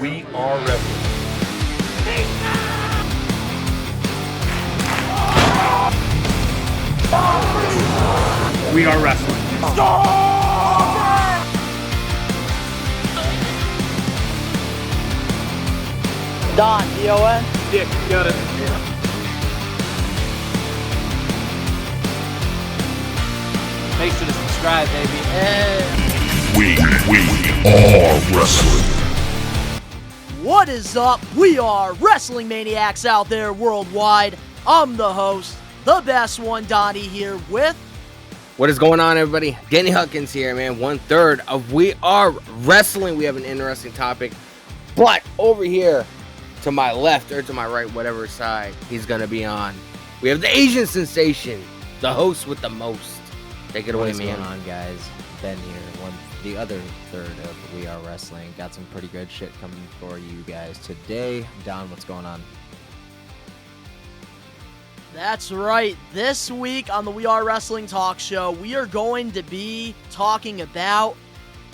We are wrestling. We are wrestling. Don, D-O-N? Dick, got it. Make sure to subscribe, baby. We are wrestling. What is up? We are Wrestling Maniacs out there worldwide. I'm the host, the best one, Donnie, here with... What is going on, everybody? Danny Huckins here, man. 1/3 of We Are Wrestling. We have an interesting topic. But over here, to my left or to my right, whatever side he's going to be on, we have the Asian sensation, the host with the most. Take it away, What's man. going on, guys? Ben here. The other third of We Are Wrestling. Got some pretty good shit coming for you guys today. Don, what's going on? That's right. This week on the We Are Wrestling Talk Show, we are going to be talking about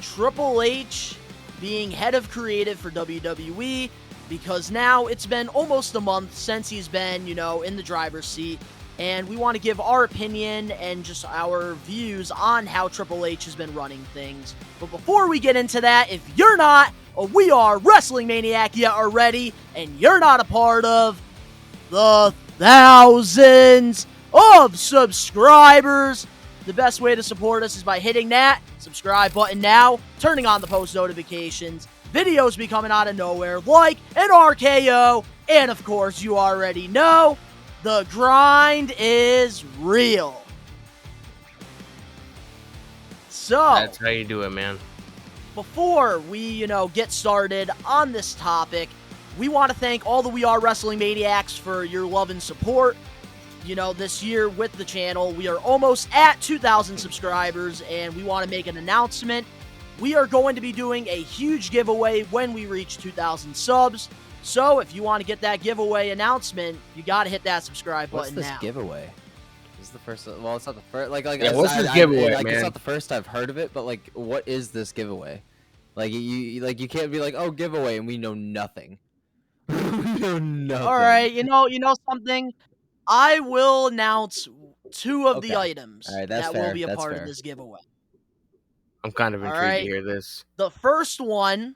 Triple H being head of creative for WWE, because now it's been almost a month since he's been, in the driver's seat, and we want to give our opinion and just our views on how Triple H has been running things. But before we get into that, if you're not a We Are Wrestling Maniac yet already, and you're not a part of the thousands of subscribers, the best way to support us is by hitting that subscribe button now, turning on the post notifications. Videos be coming out of nowhere like an RKO, and of course you already know, the grind is real. So, That's how you do it, man. before we, get started on this topic, we want to thank all the We Are Wrestling Maniacs for your love and support. This year with the channel, we are almost at 2,000 subscribers, and we want to make an announcement. We are going to be doing a huge giveaway when we reach 2,000 subs. So if you want to get that giveaway announcement, you got to hit that subscribe button now. What's this giveaway? This is the first. Well, it's not the first. Like what's this giveaway, man? It's man? not the first I've heard of it, but what is this giveaway? You can't be like, oh, giveaway, and we know nothing. We know nothing. All right, you know something? I will announce two of the Okay. items All right, that's that fair. will be a That's part fair. of this giveaway. I'm kind of All intrigued right. to hear this. The first one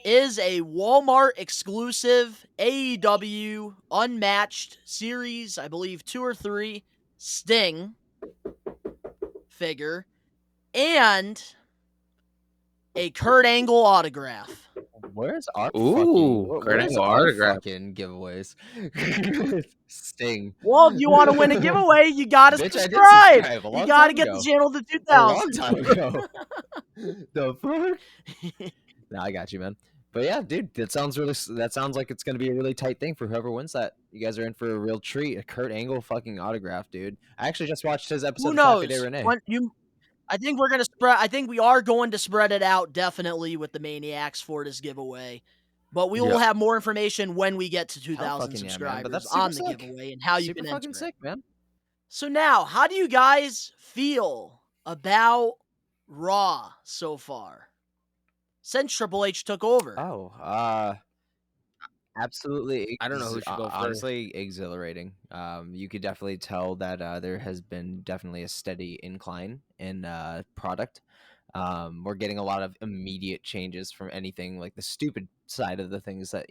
is a Walmart exclusive AEW Unmatched Series, I believe 2 or 3, Sting figure, and a Kurt Angle autograph. Where's our Ooh, fucking, Kurt where's Angle our autograph. fucking giveaways? Sting. Well, if you want to win a giveaway, you gotta Bitch, I did subscribe. subscribe a You long gotta time get ago. the channel to A long 2,000. time ago. The fuck? No, I got you, man. But yeah, dude, that sounds like it's gonna be a really tight thing for whoever wins that. You guys are in for a real treat. A Kurt Angle fucking autograph, dude. I actually just watched his episode Who of knows? Cafe de Rene. I think we're gonna spread. I think we are going to spread it out definitely with the Maniacs for this giveaway. But we will have more information when we get to 2,000 fucking yeah, man. subscribers But that's super on the sick. giveaway and how you Super can fucking enter sick, it. man. So now, how do you guys feel about Raw so far since Triple H took over? Oh, absolutely. I don't know who should go first. Honestly, exhilarating. You could definitely tell that there has been definitely a steady incline in product. We're getting a lot of immediate changes from anything like the stupid side of the things that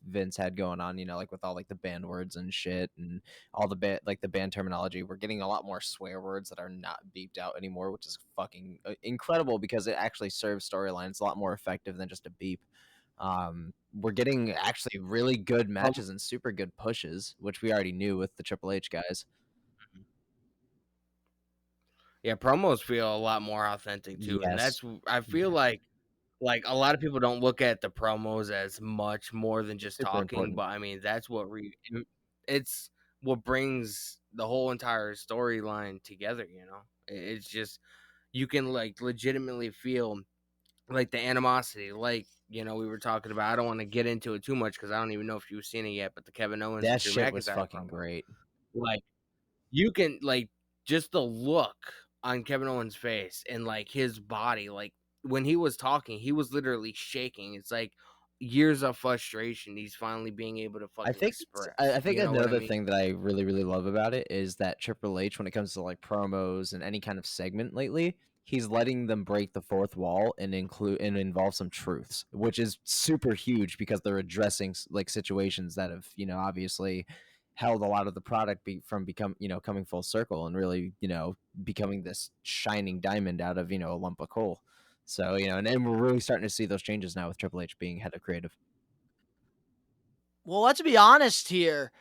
Vince had going on. Like with all like the banned words and shit and all the banned terminology. We're getting a lot more swear words that are not beeped out anymore, which is fucking incredible because it actually serves storylines. It's a lot more effective than just a beep. We're getting actually really good matches and super good pushes, which we already knew with the Triple H guys. Yeah, promos feel a lot more authentic too, and Yes. I feel like a lot of people don't look at the promos as much more than just Super talking, important. but I mean that's what it's what brings the whole entire storyline together. It's just you can legitimately feel like the animosity, we were talking about. I don't want to get into it too much because I don't even know if you've seen it yet, but the Kevin Owens That and Drew shit was McIntyre fucking promo. great. You can just the look on Kevin Owens' face and his body, when he was talking, he was literally shaking. It's like years of frustration, he's finally being able to I fucking think express. I think You know what I another mean? thing that I really really love about it is that Triple H, when it comes to like promos and any kind of segment lately, he's letting them break the fourth wall and include and involve some truths, which is super huge because they're addressing like situations that have obviously held a lot of the product from coming full circle and really becoming this shining diamond out of a lump of coal. So and we're really starting to see those changes now with Triple H being head of creative. Well, let's be honest here.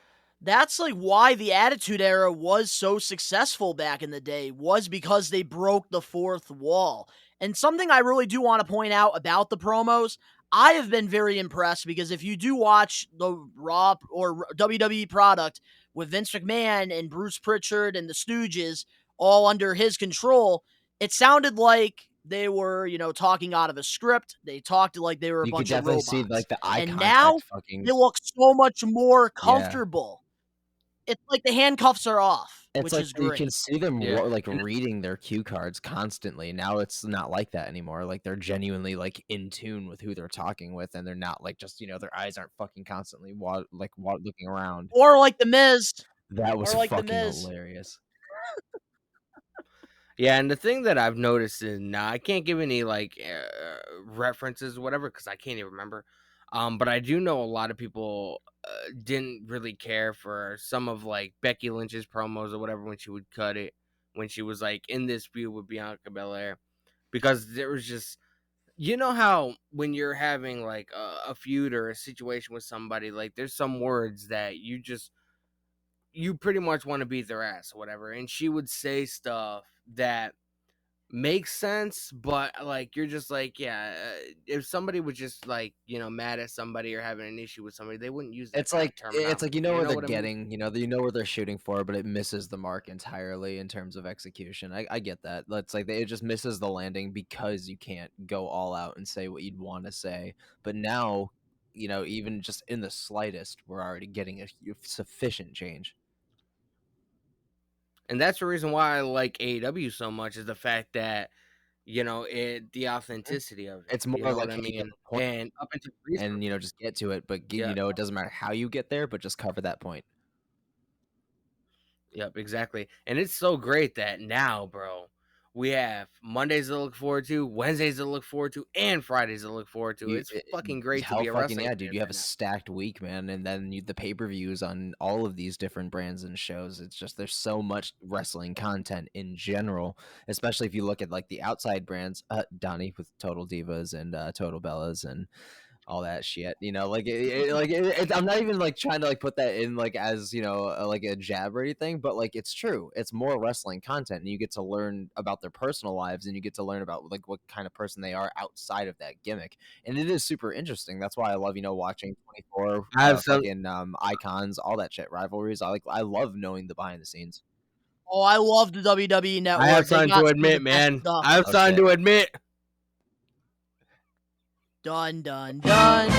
That's like why the Attitude Era was so successful back in the day, was because they broke the fourth wall. And something I really do want to point out about the promos, I have been very impressed because if you do watch the Raw or WWE product with Vince McMahon and Bruce Pritchard and the Stooges all under his control, it sounded like they were, talking out of a script. They talked like they were a You could bunch of definitely see robots. like the eye And now contact fucking they look so much more yeah. comfortable. It's like the handcuffs are off, It's which like is you can great. see them Yeah. like reading their cue cards constantly. Now it's not like that anymore. Like they're genuinely like in tune with who they're talking with, and they're not like just their eyes aren't fucking constantly looking around. Or like the Miz. That was Or like the fucking Miz. hilarious. Yeah, and the thing that I've noticed is now I can't give any like references or whatever because I can't even remember. But I do know a lot of people didn't really care for some of like Becky Lynch's promos or whatever when she would cut it when she was like in this feud with Bianca Belair because there was just how when you're having like a feud or a situation with somebody like there's some words that you pretty much want to beat their ass or whatever, and she would say stuff that makes sense, but like you're just like, yeah, if somebody was just like mad at somebody or having an issue with somebody, they wouldn't use that It's kind like of terminology. where they're What I mean? getting, you know where they're shooting for, but it misses the mark entirely in terms of execution. I get that. It's like it just misses the landing because you can't go all out and say what you'd want to say. But now, even just in the slightest, we're already getting a sufficient change. And that's the reason why I like AEW so much is the fact that the authenticity of it. It's more You know like, what I hey, get mean? the point And up until recently, and just get to it. But yeah, it doesn't matter how you get there, but just cover that point. yep, exactly. And it's so great that now, bro, we have Mondays to look forward to, Wednesdays to look forward to, and Fridays to look forward to. It's fucking great to Hell be a fucking wrestling yeah, fan dude! You have right a now. stacked week, man, and then the pay-per-views on all of these different brands and shows. It's just there's so much wrestling content in general, especially if you look at like the outside brands, Donnie with Total Divas and Total Bellas and all that shit. I'm not even like trying to like put that in like as like a jab or anything, but like it's true. It's more wrestling content, and you get to learn about their personal lives, and you get to learn about like what kind of person they are outside of that gimmick, and it is super interesting. That's why I love watching 24 I have some. fucking icons, all that shit, rivalries. I love knowing the behind the scenes. Oh, I love the WWE I have Network. They something got to some of the admit, best man. stuff. I have Oh, something shit. to admit. Done, done, done.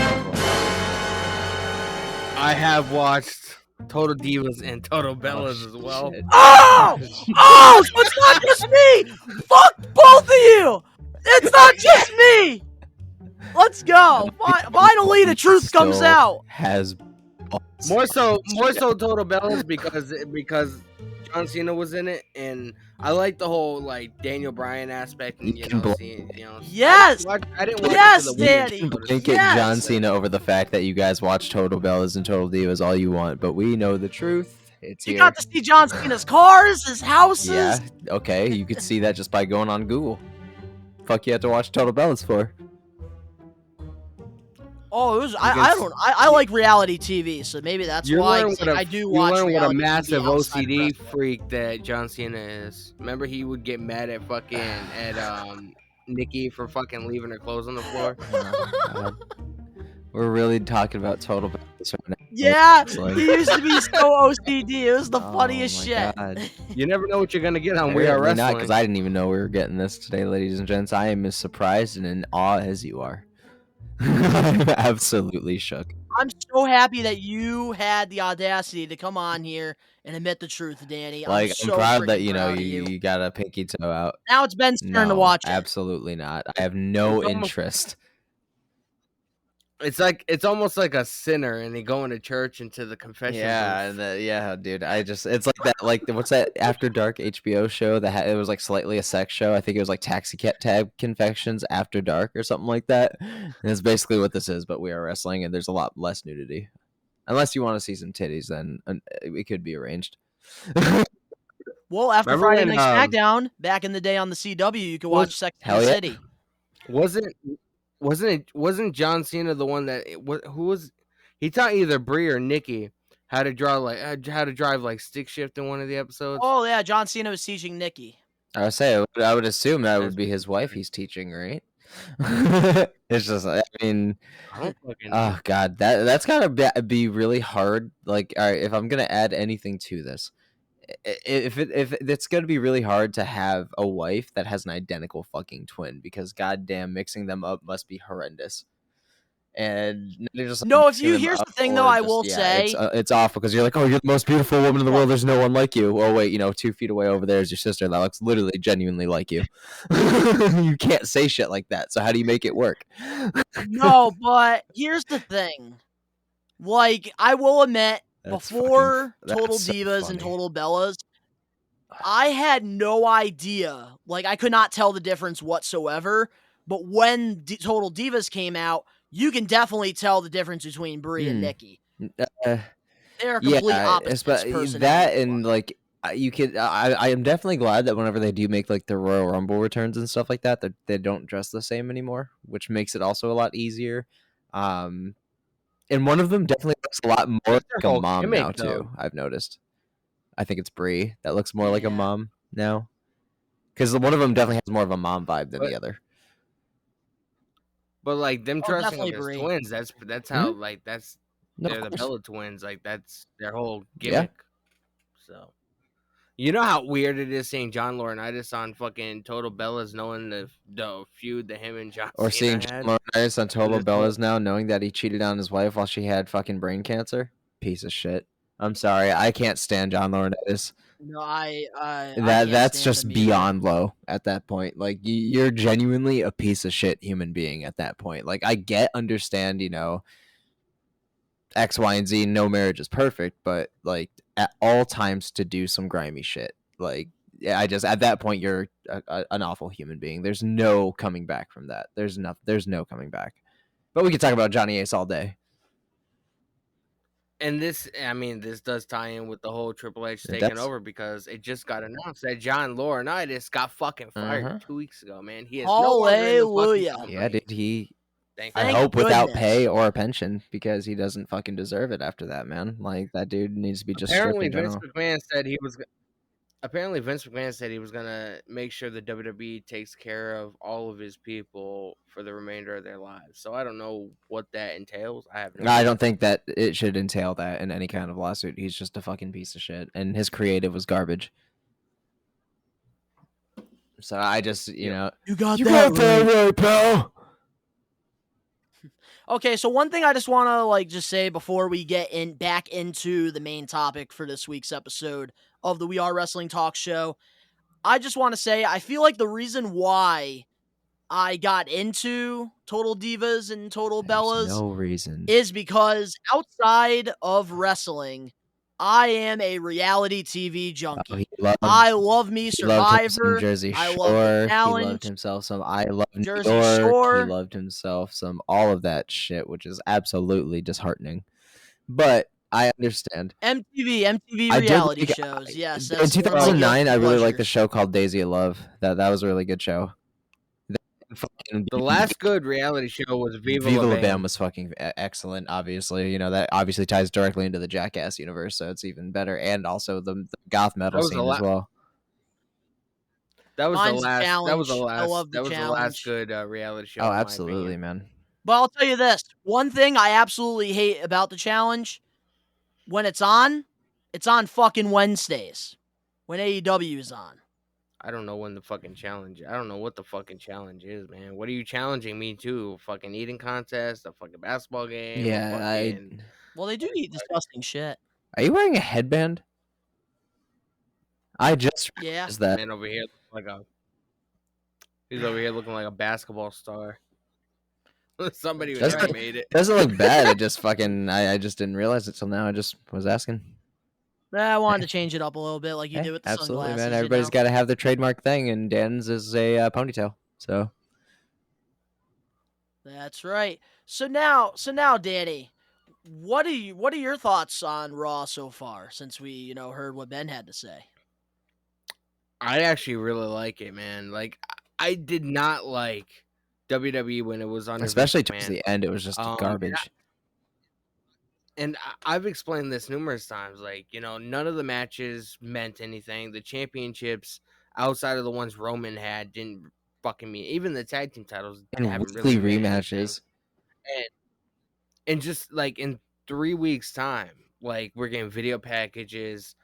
I have watched Total Divas and Total Bellas as well. Shit. Oh! Oh! So it's not just me! Fuck both of you! It's not just me! Let's go! Finally, the truth comes Still out! Has More so Total Bellas because John Cena was in it, and I like the whole like Daniel Bryan aspect, and You can blow- seeing Yes! I didn't watch Yes, it for the weird Danny! shit, so to Blanket speak. Yes! John Cena over the fact that you guys watch Total Bellas and Total Divas all you want, but we know the truth. It's You here. got to see John Cena's cars, his houses. Yeah, okay, you could see that just by going on Google. Fuck you have to watch Total Bellas for? Oh, it was, I like reality TV, so maybe that's why 'cause, like, I do watch You learn what a reality massive TV outside of OCD wrestling. freak that John Cena is. Remember, he would get mad at Nikki for fucking leaving her clothes on the floor. God. We're really talking about Total Bellas right now. Yeah, It's like- he used to be so OCD. It was the Oh funniest my shit. God. You never know what you're gonna get on We Are Apparently Wrestling. not, because I didn't even know we were getting this today, ladies and gents. I am as surprised and in awe as you are. I'm absolutely shook. I'm so happy that you had the audacity to come on here and admit the truth, Danny. Like, I'm so proud that freaking proud of you. you got a pinky toe out. Now it's Ben's turn to No, watch it. absolutely not. I have no It's almost- interest. it's almost like a sinner, and he going to church into the confession Yeah, booth. yeah, dude. It's like that. Like, what's that After Dark HBO show that it was like slightly a sex show? I think it was like Taxi Cab Confessions After Dark or something like that. And it's basically what this is, but we are wrestling, and there's a lot less nudity. Unless you want to see some titties, then it could be arranged. Well, after Remember Friday when Night SmackDown, back in the day on the CW, you could watch Sex and Hell the yeah. City. wasn't John Cena the one that who was he taught either Brie or Nikki how to drive like stick shift in one of the episodes? Oh, yeah, John Cena was teaching Nikki. I would assume that would That's be pretty his wife funny. he's teaching, right? It's just, I mean, I don't fucking know. oh god, that's gotta be really hard. Like, all right, if I'm gonna add anything to this, if it's gonna be really hard to have a wife that has an identical fucking twin, because goddamn, mixing them up must be horrendous. And not just like No, mixing them here's up, the thing, though, or I just, will say. it's awful because you're like, oh, you're the most beautiful woman in the Well- world. There's no one like you. Oh wait, 2 feet away over there is your sister that looks literally genuinely like you. You can't say shit like that. So how do you make it work? No, but here's the thing. Like, I will admit, That's before that's Total so Divas and funny. Total Bellas, I had no idea. Like, I could not tell the difference whatsoever. But when Total Divas came out, you can definitely tell the difference between Brie and Nikki. They're complete opposites personality. That and like you could. I am definitely glad that whenever they do make like the Royal Rumble returns and stuff like that, they don't dress the same anymore, which makes it also a lot easier. And one of them definitely looks a lot more That's like their a whole mom gimmick, now too. though. I've noticed. I think it's Brie that looks more like a Yeah. mom now, because one of them definitely has more of a mom vibe than But- the other. But like them dressing definitely up as Brie. twins, that's how like No, they're of the course. Bella twins. Like that's their whole Yeah. gimmick. So you know how weird it is seeing John Laurinaitis on fucking Total Bellas, knowing the feud that him and John Or Cena seeing had. John Laurinaitis on Total This whole- Bellas now, knowing that he cheated on his wife while she had fucking brain cancer. Piece of shit. I'm sorry, I can't stand John Laurinaitis. No, I That's can't just stand him either. beyond low at that point. Like you're genuinely a piece of shit human being at that point. Like I understand, X, Y, and Z. No marriage is perfect, but like at all times to do some grimy shit. Like I just at that point you're an awful human being. There's no coming back from that. There's no coming back. But we could talk about Johnny Ace all day. And this does tie in with the whole Triple H It taking does. over because it just got announced that John Laurinaitis got fucking fired Uh-huh. 2 weeks ago. Man, he is no longer in the Hallelujah. fucking Yeah, company. dude. I Thank hope without goodness. pay or a pension, because he doesn't fucking deserve it after that, man. Like that dude needs to be just stripped Apparently, in Vince general. McMahon said he was. Apparently, Vince McMahon said he was gonna make sure the WWE takes care of all of his people for the remainder of their lives. So I don't know what that entails. I have no. I idea. don't think that it should entail that in any kind of lawsuit. He's just a fucking piece of shit, and his creative was garbage. So I just, You got you that got that right. right, pal. Okay, so one thing I just want to just say before we get back into the main topic for this week's episode of the We Are Wrestling Talk Show, I just want to say I feel like the reason why I got into Total Divas and Total Bellas No reason. is because outside of wrestling, I am a reality TV junkie. I love me He loved him some Survivor. Jersey I Shore. love the He loved challenge. himself some I Love New Jersey York. Shore. He loved himself some all of that shit, which is absolutely disheartening. But I understand. MTV I did reality like- shows. Yes, In that's one of my 2009, I guilty really liked the pleasures. show called Daisy of Love. That was a really good show. The last good reality show was Viva Viva La La Bam. Bam was fucking excellent. Obviously, that obviously ties directly into the Jackass universe, so it's even better. And also the goth metal was scene a as well. That was Mine's the last. That was the Challenge. I last. love the That was the last Challenge. good reality show. Oh, in my absolutely, opinion. man. But I'll tell you this. One thing I absolutely hate about the challenge, when it's on fucking Wednesdays. When AEW is on. I don't know when the fucking challenge. I don't know what the fucking challenge is, man. What are you challenging me to? A fucking eating contest? A fucking basketball game? Yeah, fucking... Well, they do eat disgusting shit. Are you wearing a headband? I just Yeah. realized that. Man over here looking like a. He's over here looking like a basketball star. Somebody who That's never right. made it. Doesn't look bad. It just fucking I just didn't realize it till now. I just was asking. I wanted to change it up a little bit, like you Hey, do with the absolutely, sunglasses. man. Everybody's got to have their trademark thing, and Dan's is a ponytail. So That's right. So now, Danny, what are your thoughts on Raw so far? Since we heard what Ben had to say. I actually really like it, man. Like I did not like WWE when it was under especially Vince towards McMahon. the end, it was just garbage. And I've explained this numerous times. Like, none of the matches meant anything. The championships, outside of the ones Roman had, didn't fucking mean. Even the tag team titles And haven't weekly really meant anything. rematches. And just like in 3 weeks' time, like we're getting video packages,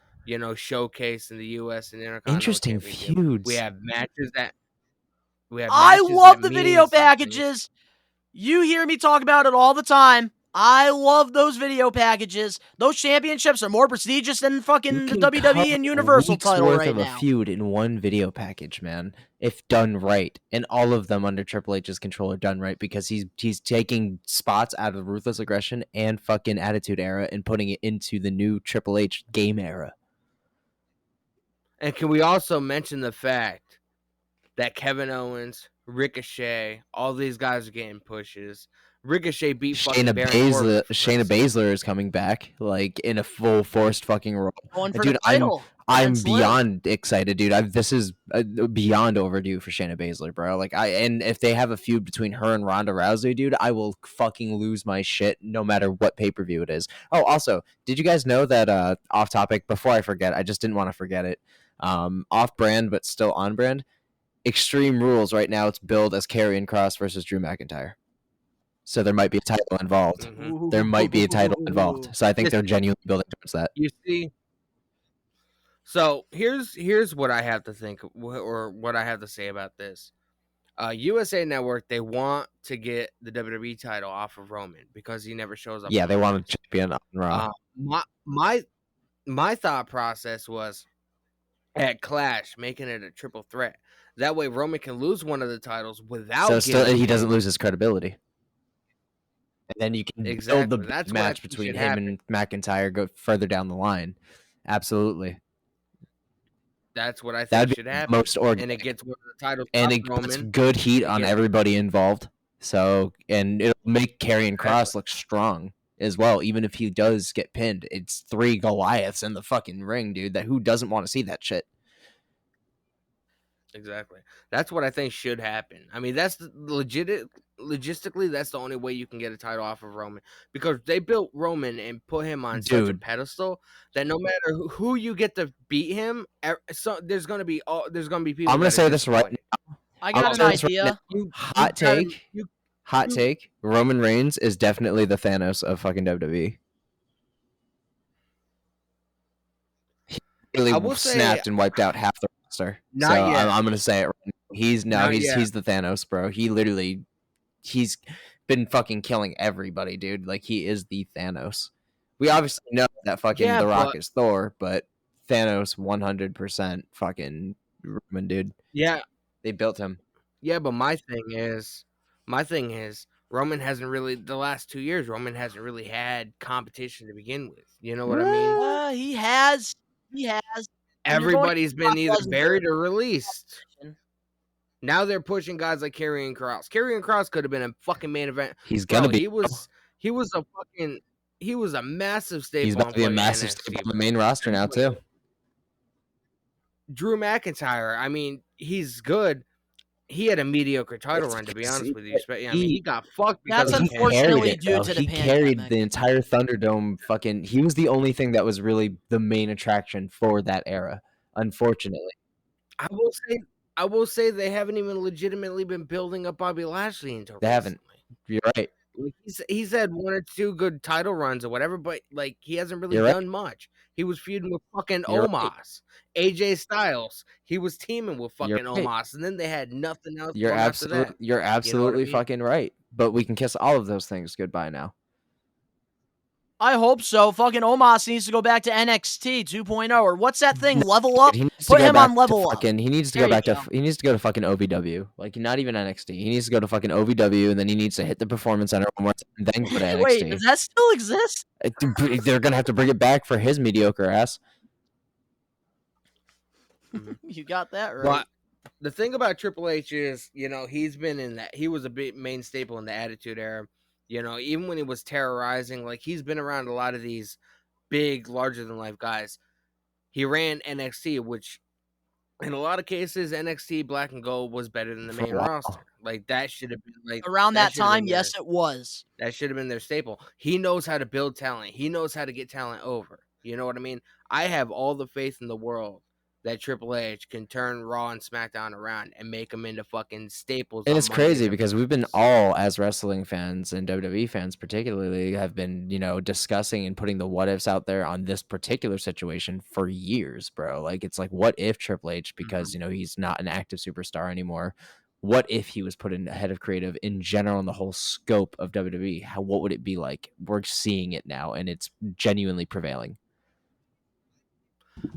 showcase in the U.S. and Intercontinental Interesting Championship. feuds. We have matches that. I love the mean video something. packages. You hear me talk about it all the time. I love those video packages. Those championships are more prestigious than fucking the WWE and Universal title worth right of a now. feud in one video package, man. If done right, and all of them under Triple H's control are done right, because he's taking spots out of the Ruthless Aggression and fucking Attitude Era and putting it into the new Triple H game era. And can we also mention the fact that Kevin Owens, Ricochet, all these guys are getting pushes. Ricochet beat fucking Baron Corbin. Shayna Baszler is coming back, like in a full forced fucking role. Going for Dude, the title. I'm against Liv. beyond excited, dude. This is beyond overdue for Shayna Baszler, bro. Like and if they have a feud between her and Ronda Rousey, dude, I will fucking lose my shit no matter what pay-per-view it is. Oh, also, did you guys know that off topic, before I forget, I just didn't want to forget it. Off brand but still on brand. Extreme Rules right now, it's billed as Karrion Kross versus Drew McIntyre. So there might be a title involved. Mm-hmm. There might be a title involved. So I think they're genuinely building towards that. You see? So here's what I have to think, or what I have to say about this. USA Network, they want to get the WWE title off of Roman because he never shows up. Yeah, they want a champion on Raw. My thought process was at Clash, making it a triple threat. That way Roman can lose one of the titles without So still getting he doesn't lose his credibility. And then you can build the That's match between him and McIntyre go further down the line. Absolutely. That's what I think That'd should be happen. most organic. And it gets one of the titles And off it puts Roman. good heat on everybody involved. So, and it'll make Karrion Kross look strong as well. Even if he does get pinned, it's 3 Goliaths in the fucking ring, dude. Who doesn't want to see that shit? Exactly. That's what I think should happen. I mean, that's logistically, that's the only way you can get a title off of Roman, because they built Roman and put him on such a pedestal that no matter who you get to beat him, there's gonna be people. I'm gonna say this right now. I got an idea. Hot take. Roman Reigns is definitely the Thanos of fucking WWE. He really snapped and wiped out half the roster. Not yet. I'm gonna say it right now. He's the Thanos, bro. He's been fucking killing everybody, dude. Like, he is the Thanos. We obviously know that fucking The Rock is Thor, but Thanos 100% fucking Roman, dude. Yeah. They built him. Yeah, but my thing is Roman hasn't really, the last 2 years, Roman hasn't really had competition to begin with. You know what I mean? He has. Everybody's been either buried or released. Now they're pushing guys like Karrion Kross. Karrion Kross could have been a fucking main event. He's gonna be. He was a massive staple. He's about to be a massive staple on the main roster now too. Drew McIntyre, I mean, he's good. He had a mediocre title run, to be honest with you. I mean, he got fucked because that's unfortunately due to the pandemic. He carried the entire Thunderdome. Fucking, he was the only thing that was really the main attraction for that era. Unfortunately, I will say they haven't even legitimately been building up Bobby Lashley until they haven't. You're right. Like, he's had 1 or 2 good title runs or whatever, but like he hasn't really done much. He was feuding with fucking Omos, AJ Styles. He was teaming with fucking Omos, and then they had nothing else. You're absolutely fucking right. But we can kiss all of those things goodbye now. I hope so. Fucking Omos needs to go back to NXT 2.0 or what's that thing? Level Up? He needs to Put go him back on to Level Up. fucking. He needs to There go you back to. go. He needs to go to fucking OVW. Like not even NXT. He needs to go to fucking OVW, and then he needs to hit the Performance Center one more time, and then go to NXT. Wait, does that still exist? They're gonna have to bring it back for his mediocre ass. You got that right. But the thing about Triple H is, he's been in that. He was a big main staple in the Attitude Era. Even when he was terrorizing, like he's been around a lot of these big, larger than life guys. He ran NXT, which in a lot of cases, NXT Black and Gold was better than the main roster. Like that should have been like around that time. Yes, it was. That should have been their staple. He knows how to build talent. He knows how to get talent over. You know what I mean? I have all the faith in the world that Triple H can turn Raw and SmackDown around and make them into fucking staples. And it's crazy because we've been all, as wrestling fans and WWE fans particularly, have been, discussing and putting the what ifs out there on this particular situation for years, bro. Like, it's like, what if Triple H, because, he's not an active superstar anymore, what if he was put in head of creative in general in the whole scope of WWE? What would it be like? We're seeing it now, and it's genuinely prevailing.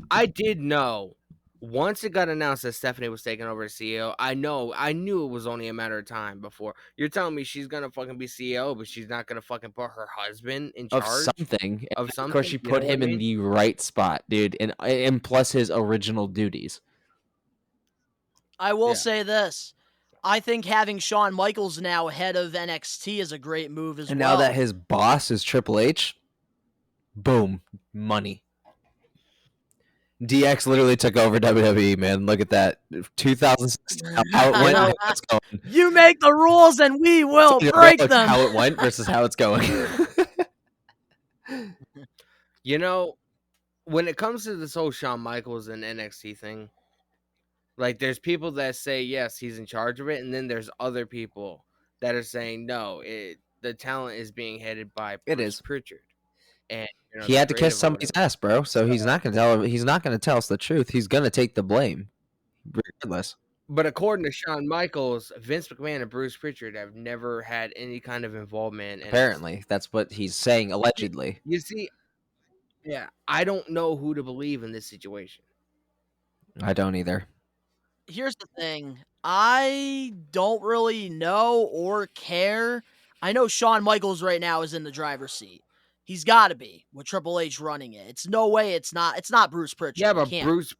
I did know once it got announced that Stephanie was taking over as CEO. I knew it was only a matter of time before. You're telling me she's gonna fucking be CEO, but she's not gonna fucking put her husband in charge of something. Of something. Of course, she put him in the right spot, dude, and plus his original duties. I will say this. I think having Shawn Michaels now head of NXT is a great move as well. And now that his boss is Triple H, boom, money. DX literally took over WWE, man. Look at that. 2016, how it went, how it's going. You make the rules and we will break them. How it went versus how it's going. When it comes to this whole Shawn Michaels and NXT thing, like there's people that say, yes, he's in charge of it. And then there's other people that are saying, no, the talent is being headed by Bruce Pritchard. And he had to kiss somebody's ass, bro. So he's not gonna tell us the truth. He's gonna take the blame, regardless. But according to Shawn Michaels, Vince McMahon and Bruce Pritchard have never had any kind of involvement. Apparently, that's what he's saying. Allegedly, you see, yeah, I don't know who to believe in this situation. I don't either. Here's the thing: I don't really know or care. I know Shawn Michaels right now is in the driver's seat. He's got to be with Triple H running it. It's no way it's not Bruce Pritchard. Yeah, but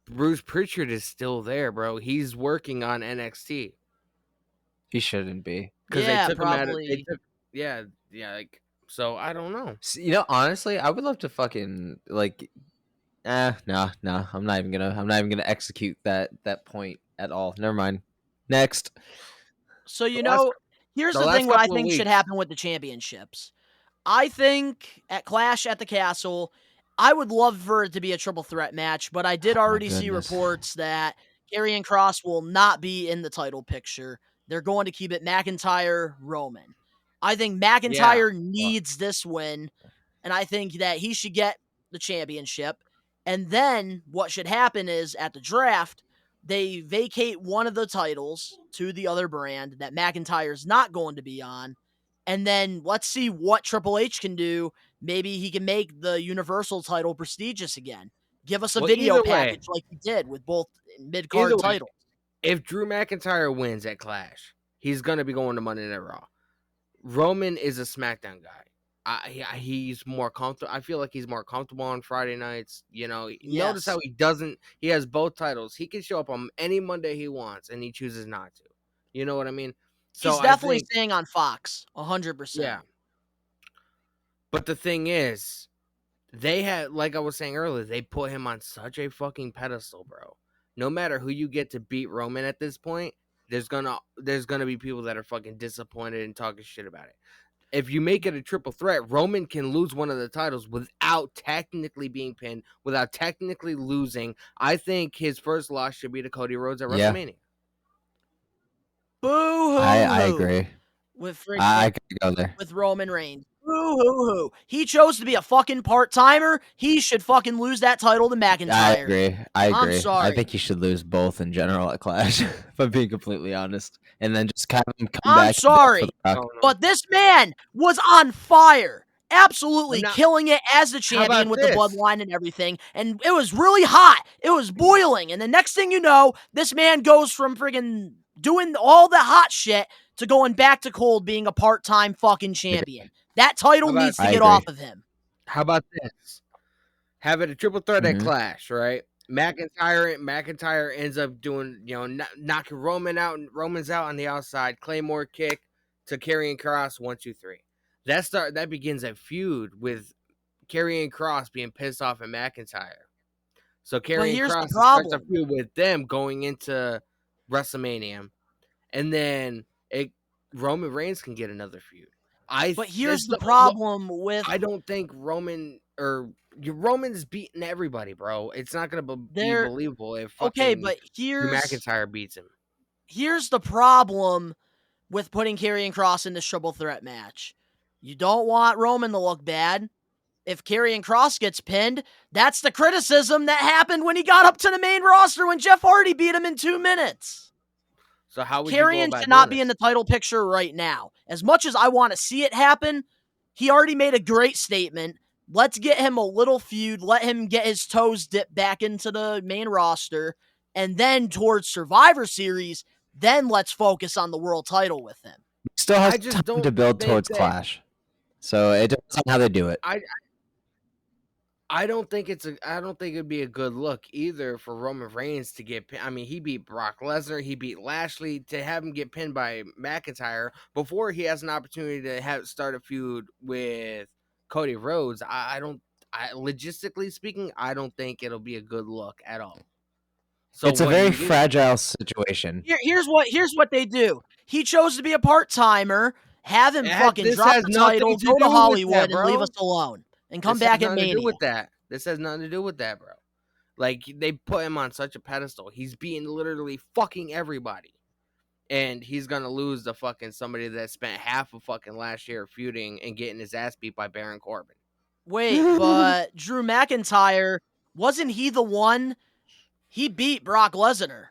Bruce Pritchard is still there, bro. He's working on NXT. He shouldn't be. Because yeah, they took probably. him out of, like, so I don't know. Honestly, I would love to fucking like no. I'm not even gonna execute that point at all. Never mind. Next. So here's the thing what I think should happen with the championships. I think at Clash at the Castle, I would love for it to be a triple threat match, but I did already see reports that Karrion Kross will not be in the title picture. They're going to keep it McIntyre, Roman. I think McIntyre needs this win, and I think that he should get the championship. And then what should happen is at the draft, they vacate one of the titles to the other brand that McIntyre's not going to be on. And then let's see what Triple H can do. Maybe he can make the Universal title prestigious again. Give us a video package like he did with both mid-card titles. If Drew McIntyre wins at Clash, he's going to be going to Monday Night Raw. Roman is a SmackDown guy. He's more comfortable. I feel like he's more comfortable on Friday nights. Notice how he has both titles. He can show up on any Monday he wants, and he chooses not to. You know what I mean? So he's definitely staying on Fox, 100%. Yeah. But the thing is, they had, like I was saying earlier, they put him on such a fucking pedestal, bro. No matter who you get to beat Roman at this point, there's gonna be people that are fucking disappointed and talking shit about it. If you make it a triple threat, Roman can lose one of the titles without technically being pinned, without technically losing. I think his first loss should be to Cody Rhodes at WrestleMania. Boo-hoo-hoo. I agree. I could go there. With Roman Reigns. Boo-hoo-hoo. He chose to be a fucking part-timer. He should fucking lose that title to McIntyre. I agree. I'm sorry. I think he should lose both in general at Clash, if I'm being completely honest. And then just kind of come back. I'm sorry, but this man was on fire absolutely Now, killing it as the how about champion with the this? bloodline and everything. And it was really hot. It was boiling. And the next thing you know, this man goes from friggin' doing all the hot shit to going back to cold being a part-time fucking champion. That title How about- needs to I get agree. off of him. How about this? Have it a triple threat at Mhm. Clash, right? McIntyre ends up doing, knocking Roman's out on the outside, Claymore kick to Karrion Kross, 1, 2, 3. That begins a feud with Karrion Kross being pissed off at McIntyre. So Karrion here's the Kross starts a problem. feud with them going into WrestleMania, and then Roman Reigns can get another feud. But here's the look, problem with I don't think Roman's beating everybody, bro. It's not gonna be They're- believable if okay, fucking but Drew McIntyre beats him. here's the problem with putting Karrion Kross in this triple threat match. You don't want Roman to look bad. If Karrion Kross gets pinned, that's the criticism that happened when he got up to the main roster when Jeff Hardy beat him in 2 minutes. So how would you go Karrion about should not doing be in this? the title picture right now. As much as I want to see it happen, he already made a great statement. Let's get him a little feud. Let him get his toes dipped back into the main roster. And then towards Survivor Series, then let's focus on the world title with him. Still has I just time don't to build think towards that- Clash. So it depends on how they do it. I don't think it'd be a good look either for Roman Reigns to get pinned. I mean, he beat Brock Lesnar, he beat Lashley. To have him get pinned by McIntyre before he has an opportunity to start a feud with Cody Rhodes, logistically speaking, I don't think it'll be a good look at all. So It's a what very you do- fragile situation. Here's what they do. He chose to be a part-timer. Have him This fucking drop has the nothing title, to go do to with Hollywood, that, and leave bro. us alone. And come This has back at nothing to Mania. do with that. This has nothing to do with that, bro. Like, they put him on such a pedestal. He's beating literally fucking everybody. And he's gonna lose to fucking somebody that spent half of fucking last year feuding and getting his ass beat by Baron Corbin. Wait, but Drew McIntyre, wasn't he the one? He beat Brock Lesnar.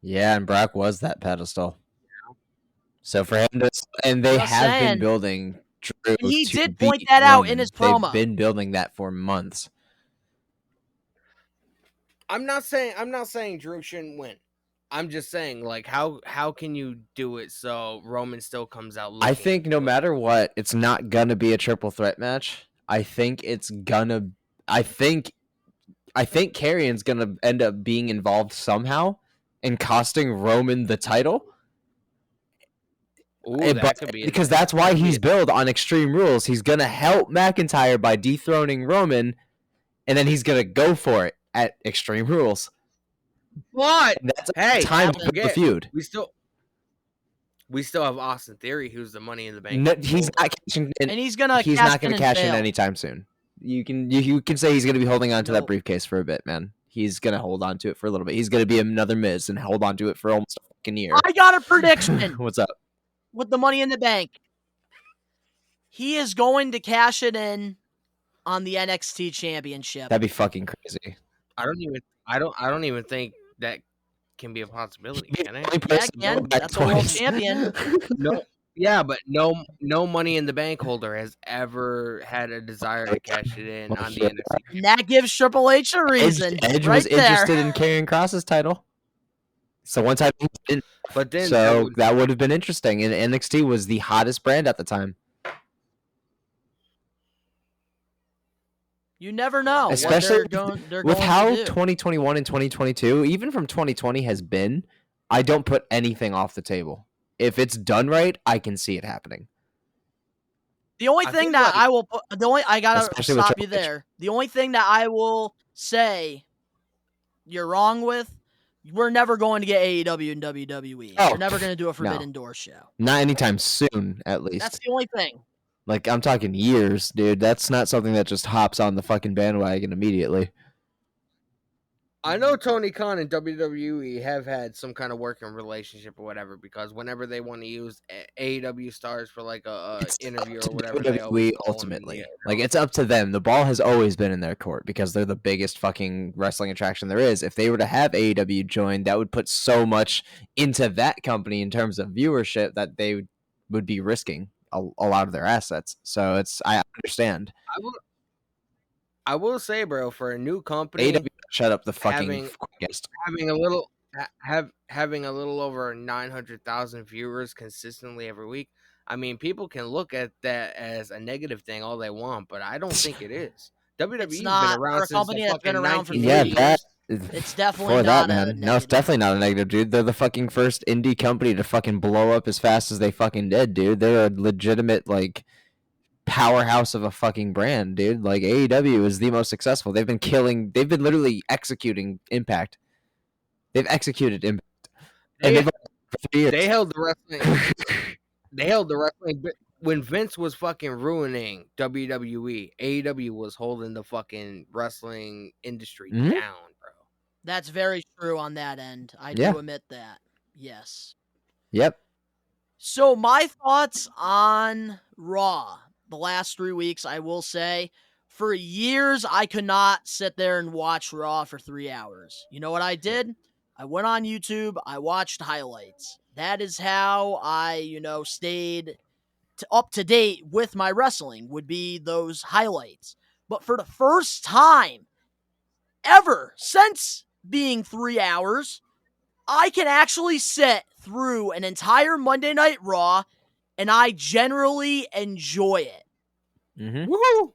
Yeah, and Brock was that pedestal. So for him to, and they Just have saying. been building Drew. And he to did point beat that out in Roman. his promo. They've been building that for months. I'm not saying Drew shouldn't win. I'm just saying, like, how can you do it so Roman still comes out looking I think no good? matter what, it's not gonna be a triple threat match. I think Karrion's gonna end up being involved somehow and costing Roman the title. Ooh, But- that could be because that's why he's billed on Extreme Rules. He's gonna help McIntyre by dethroning Roman, and then he's gonna go for it at Extreme Rules. But And that's hey, time don't to build the forget, feud. we still have Austin Theory, who's the Money in the Bank. No, he's not cashing in. And he's gonna He's cash not going in to and cash in fail. anytime soon. You can say he's going to be holding on to that Nope. briefcase for a bit, man. He's going to hold on to it for a little bit. He's going to be another Miz and hold on to it for almost a fucking year. I got a prediction What's up? with the Money in the Bank. He is going to cash it in on the NXT Championship. That'd be fucking crazy. I don't even think that can be a possibility, He'd be can the it? only person to can. go back That's a world twice. champion. No. Yeah, but no Money in the Bank holder has ever had a desire to cash it in on the NXT. And that gives Triple H a reason. Edge right was there. interested in carrying Cross's title. So one time he didn't. But then So that would have been interesting. And NXT was the hottest brand at the time. You never know Especially what they're with going how to do. 2021 and 2022, even from 2020 has been, I don't put anything off the table. If it's done right, I can see it happening. The only I thing think, that like- I gotta Especially with stop you Triple H. there. The only thing that I will say you're wrong with, we're never going to get AEW and WWE. Oh, We're never going to do a no. Forbidden Door show. Not anytime soon, at least. That's the only thing. Like, I'm talking years, dude. That's not something that just hops on the fucking bandwagon immediately. I know Tony Khan and WWE have had some kind of working relationship or whatever, because whenever they want to use AEW stars for like a It's interview up to or whatever, they always WWE call 'em in ultimately. the- Like, it's up to them. The ball has always been in their court because they're the biggest fucking wrestling attraction there is. If they were to have AEW join, that would put so much into that company in terms of viewership that they would be risking a lot of their assets. So I understand. I will say, bro, for a new company, AEW, shut up the fucking having quickest. having a little over 900,000 viewers consistently every week. I mean, people can look at that as a negative thing all they want, but I don't think it is. WWE's been not for around a since the company that's been fucking around for 1980s. Yeah, 3 that years. It's definitely for that, not a man. No, it's negative. definitely not a negative, dude. They're the fucking first indie company to fucking blow up as fast as they fucking did, dude. They're a legitimate like powerhouse of a fucking brand, dude. Like AEW is the most successful. They've been literally executing Impact. They've executed Impact. And they've for 3 years. They held the wrestling. They held the wrestling. But when Vince was fucking ruining WWE, AEW was holding the fucking wrestling industry Mhm. down, bro. That's very true on that end. I Yeah. do admit that. Yes. Yep. So my thoughts on Raw the last 3 weeks, I will say, for years I could not sit there and watch Raw for 3 hours. You know what I did? I went on YouTube, I watched highlights. That is how I, stayed up to date with my wrestling, would be those highlights. But for the first time ever since being 3 hours, I can actually sit through an entire Monday Night Raw, and I generally enjoy it. Mm-hmm. Woohoo!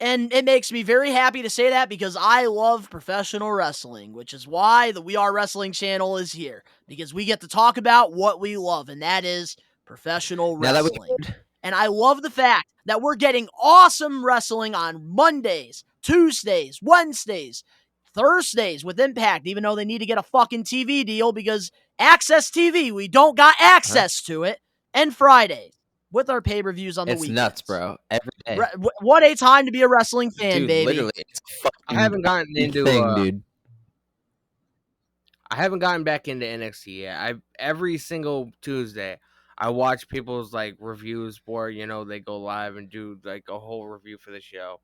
And it makes me very happy to say that because I love professional wrestling, which is why the We Are Wrestling channel is here. Because we get to talk about what we love, and that is professional wrestling. And I love the fact that we're getting awesome wrestling on Mondays, Tuesdays, Wednesdays, Thursdays with Impact, even though they need to get a fucking TV deal because Access TV, we don't got access to it, and Fridays with our pay-per-views on the It's weekends. nuts, bro. Every day. What a time to be a wrestling fan, Dude, baby. literally, it's a fucking I haven't gotten into thing, dude. I haven't gotten back into NXT yet. Every single Tuesday I watch people's like reviews where they go live and do like a whole review for the show.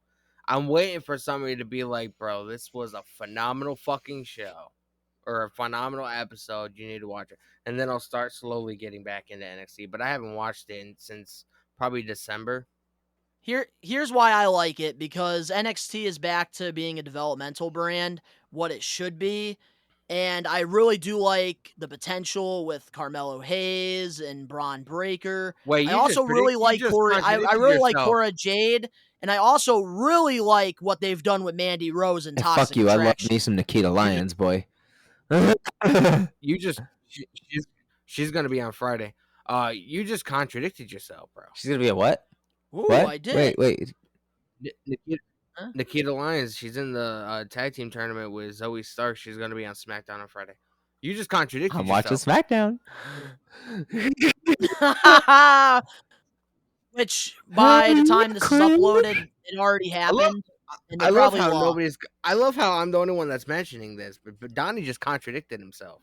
I'm waiting for somebody to be like, bro, this was a phenomenal fucking show or a phenomenal episode. You need to watch it, and then I'll start slowly getting back into NXT. But I haven't watched it since probably December. Here's why I like it, because NXT is back to being a developmental brand, what it should be. And I really do like the potential with Carmelo Hayes and Braun Breaker. Wait, I also really like Corey. I really like Cora Jade, and I also really like what they've done with Mandy Rose and And Toxic fuck you, I love Attraction. me some Nikita Lyons, boy. She's gonna be on Friday. You just contradicted yourself, bro. She's gonna be a what? Ooh, What? I did. Wait. Nikita Lyons, she's in the tag team tournament with Zoe Stark. She's gonna be on SmackDown on Friday. You just contradicted I'm yourself. watching SmackDown. Which, by the time this is uploaded, it already happened. And I love how I'm the only one that's mentioning this, but Donnie just contradicted himself.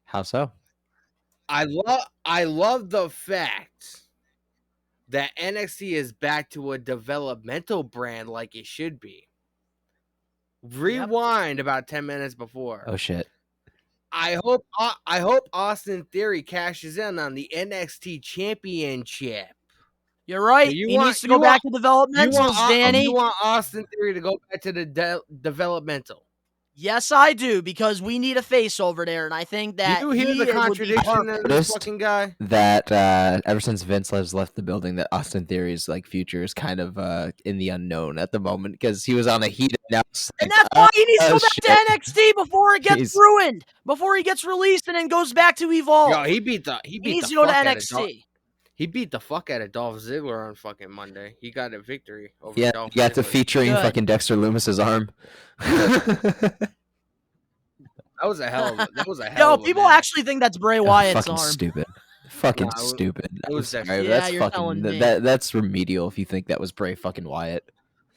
How so? I love the fact that NXT is back to a developmental brand like it should be. Rewind about 10 minutes before. Oh shit. I hope Austin Theory cashes in on the NXT Championship. You're right. So He needs to go back to developmentals, Danny. You want Austin Theory to go back to the developmental? Yes, I do, because we need a face over there, and I think that you hear the contradiction in this fucking guy? That ever since Vince has left the building, that Austin Theory's like future is kind of in the unknown at the moment because he was on a heat announcement. And that's why he needs to go back to NXT before it gets ruined, before he gets released and then goes back to Evolve. Yo, he needs to go to NXT. He beat the fuck out of Dolph Ziggler on fucking Monday. He got a victory over Dolph Ziggler. He got to featuring fucking Dexter Loomis's arm. That was a hell of a Yo, people actually think that's Bray Wyatt's arm. Stupid. Fucking stupid. It was sorry, yeah, that's you're fucking me. that's remedial if you think that was Bray fucking Wyatt.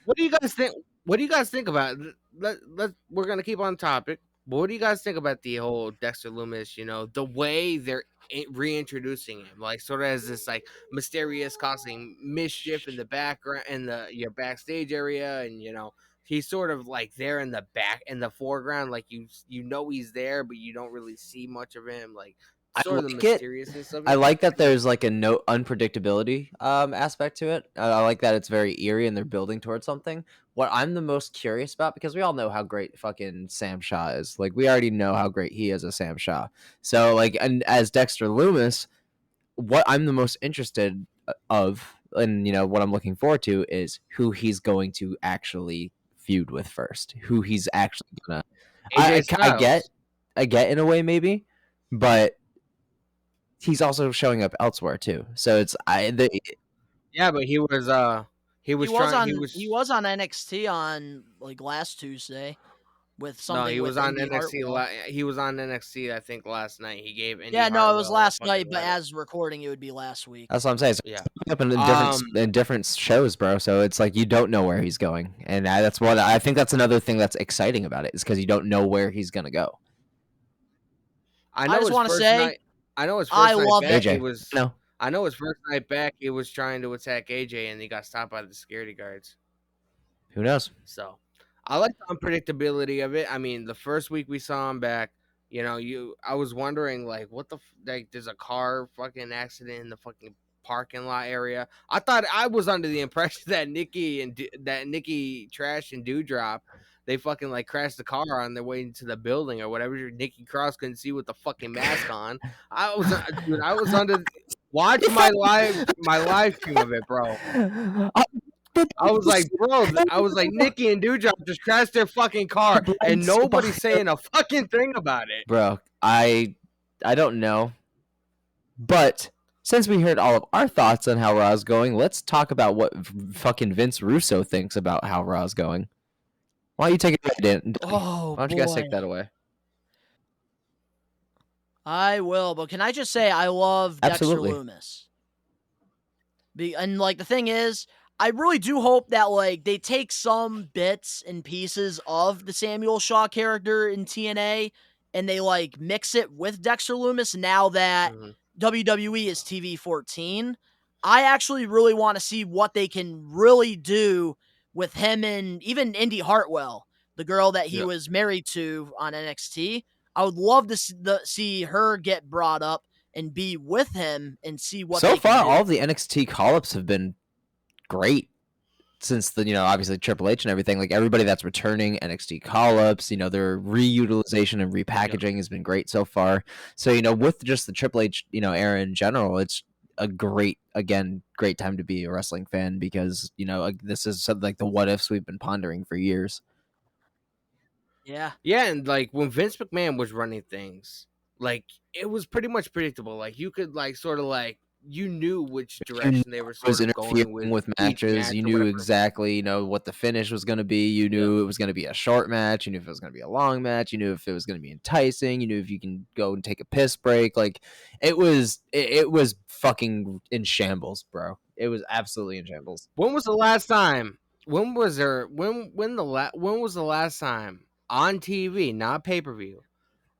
What do you guys think? What do you guys think about? We're gonna keep on topic. But what do you guys think about the whole Dexter Loomis? The way they're reintroducing him, like sort of as this like mysterious causing mischief in the background in your backstage area, and he's sort of like there in the foreground, like you know he's there, but you don't really see much of him. Like, I sort of the like it. mysteriousness of I it. like that there's like a no unpredictability aspect to it. I like that it's very eerie and they're building towards something. What I'm the most curious about, because we all know how great fucking Sam Shaw is. Like we already know how great he is as Sam Shaw. So like, and as Dexter Loomis, what I'm the most interested of, and you know what I'm looking forward to is who he's going to actually feud with first. Who he's actually gonna. AJ Styles. I get in a way maybe, but he's also showing up elsewhere too. So it's Yeah, but he was He was on he was he was on NXT on like last Tuesday with no, something he with was on Indy NXT. Hartwell. He was on NXT. I think last night he gave Indy Yeah, no, it was Hartwell a last night, fucking but letter. as recording, it would be last week. that's what I'm saying. So Yeah. he's up in different shows, bro. So it's like you don't know where he's going, and that's what I think. That's another thing that's exciting about it is because you don't know where he's gonna go. I know just his wanna first say, night. I know his I first night love back. AJ, He was. no, I know his first night back. He was trying to attack AJ, and he got stopped by the security guards. who knows? So, I like the unpredictability of it. I mean, the first week we saw him back, I was wondering like, what the like? There's a car fucking accident in the fucking parking lot area. I was under the impression that Nikki Trash and Dewdrop, they fucking like crashed the car on their way into the building or whatever. Nikki Cross couldn't see with the fucking mask on. I was under. Watch my live stream of it, bro. I was like, bro, Nikki and Dewdrop just crashed their fucking car, and nobody's saying a fucking thing about it. Bro, I don't know. But since we heard all of our thoughts on how Raw's going, let's talk about what fucking Vince Russo thinks about how Raw's going. Why don't you take it away, Dan? Oh, Why don't you guys take that away? I will, but can I just say I love Absolutely. Dexter Loomis. And like the thing is, I really do hope that like they take some bits and pieces of the Samuel Shaw character in TNA and they like mix it with Dexter Loomis now that WWE is TV 14. I actually really want to see what they can really do with him and even Indy Hartwell, the girl that he was married to on NXT. I would love to see her get brought up and be with him and see what so they far can do. all of the NXT call-ups have been great since the obviously Triple H and everything. Like everybody that's returning NXT call-ups, their reutilization and repackaging has been great so far. So with just the Triple H era in general, it's a great time to be a wrestling fan because this is something like the what ifs we've been pondering for years. Yeah, and like when Vince McMahon was running things, like it was pretty much predictable. Like you could like sort of like you knew which direction they were sort of going with matches. Match you knew exactly what the finish was going to be. You knew it was going to be a short match. You knew if it was going to be a long match. You knew if it was going to be enticing. You knew if you can go and take a piss break. Like it was fucking in shambles, bro. It was absolutely in shambles. When was the last time? When was the last time on TV, not pay-per-view,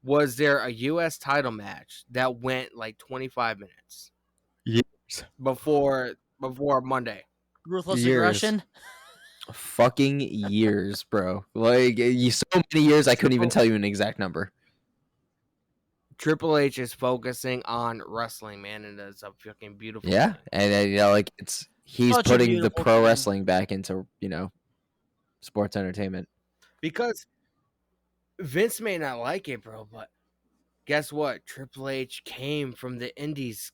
was there a U.S. title match that went like 25 minutes? Years. Before Monday. Ruthless Aggression? Fucking years, bro. Like, so many years, I couldn't even tell you an exact number. Triple H is focusing on wrestling, man, and it's a fucking beautiful thing. And he's Such putting the pro wrestling back into, sports entertainment. Because Vince may not like it, bro, but guess what? Triple H came from the indies.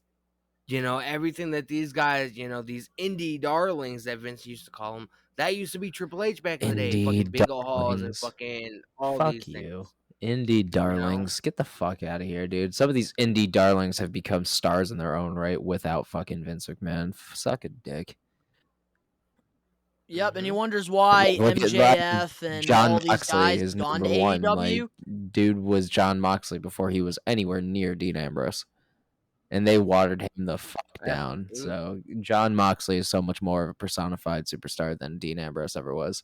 Everything that these guys, these indie darlings that Vince used to call them, that used to be Triple H back in the day. Fucking Bingo Halls and fucking all these things. Indie darlings. Get the fuck out of here, dude. Some of these indie darlings have become stars in their own right without fucking Vince McMahon. Suck a dick. Yep, and he wonders why MJF and John all these Moxley guys is gone number to one. AEW. Like, dude was John Moxley before he was anywhere near Dean Ambrose. And they watered him the fuck down. So John Moxley is so much more of a personified superstar than Dean Ambrose ever was.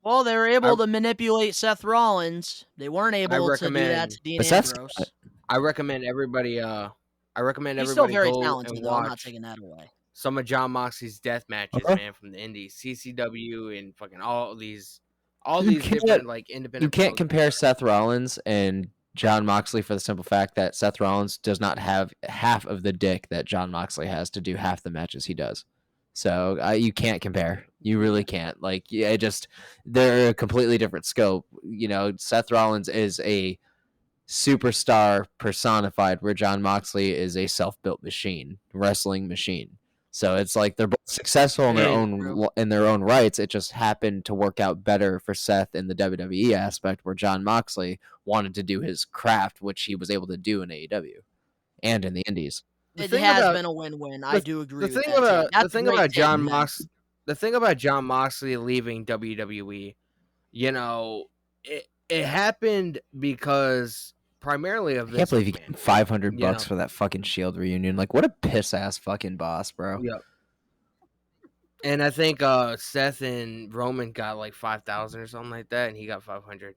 Well, they were able to manipulate Seth Rollins. They weren't able to do that to Dean Ambrose. I recommend everybody. He's still very talented, though. I'm not taking that away. Some of John Moxley's death matches, man, from the Indies, CCW, and fucking all these different like independent. You can't compare Seth Rollins and John Moxley for the simple fact that Seth Rollins does not have half of the dick that John Moxley has to do half the matches he does. So you can't compare. You really can't. Like, yeah, they're a completely different scope. Seth Rollins is a superstar personified, where John Moxley is a self-built machine, wrestling machine. So it's like they're both successful in their own rights. It just happened to work out better for Seth in the WWE aspect, where John Moxley wanted to do his craft, which he was able to do in AEW and in the Indies. It has been a win-win. I do agree with that. The thing about John Moxley leaving WWE, it happened because primarily of I this. can't believe you get $500 for that fucking Shield reunion. Like, what a piss ass fucking boss, bro. Yep. And I think Seth and Roman got like 5,000 or something like that, and he got 500.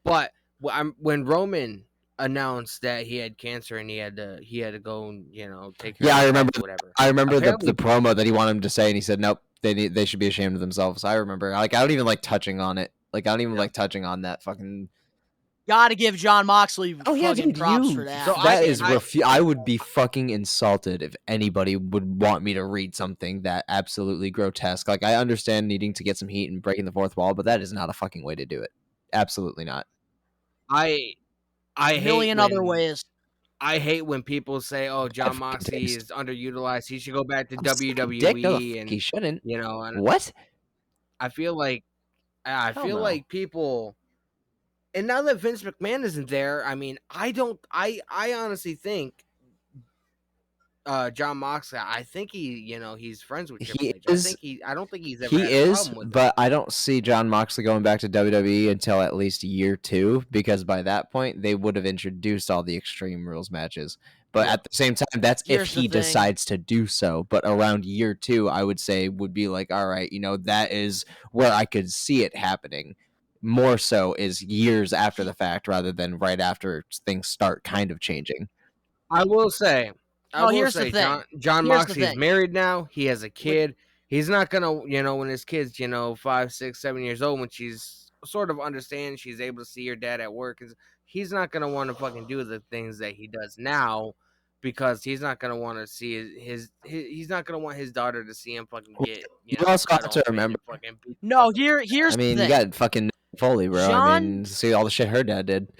But when Roman announced that he had cancer and he had to go and take care of I remember whatever. I remember the promo that he wanted him to say, and he said nope, they should be ashamed of themselves. I remember. Like, I don't even like touching on it. Like, I don't even like touching on that fucking. Gotta give John Moxley fucking props for that. So I would be fucking insulted if anybody would want me to read something that absolutely grotesque. Like, I understand needing to get some heat and breaking the fourth wall, but that is not a fucking way to do it. Absolutely not. I a million other ways. I hate when people say, "Oh, John Moxley is underutilized. He should go back to WWE." And he shouldn't. And what? I feel like like people. And now that Vince McMahon isn't there, I mean, I honestly think John Moxley, I think he's friends with Triple H. I don't think he's ever had a problem with but I don't see John Moxley going back to WWE until at least year 2, because by that point they would have introduced all the Extreme Rules matches. But at the same time, that's if he decides to do so. But around year 2, I would say would be like, all right, that is where I could see it happening. More so is years after the fact rather than right after things start kind of changing. I will say, the thing. John Moxley's married now. He has a kid. He's not gonna, when his kid's, 5, 6, 7 years old, when she's sort of understands, she's able to see her dad at work. He's not gonna want to fucking do the things that he does now, because he's not gonna want to see he's not gonna want his daughter to see him fucking get. You also have to remember. No, here's. I mean, the thing. You got fucking Foley, bro. I mean, see all the shit her dad did.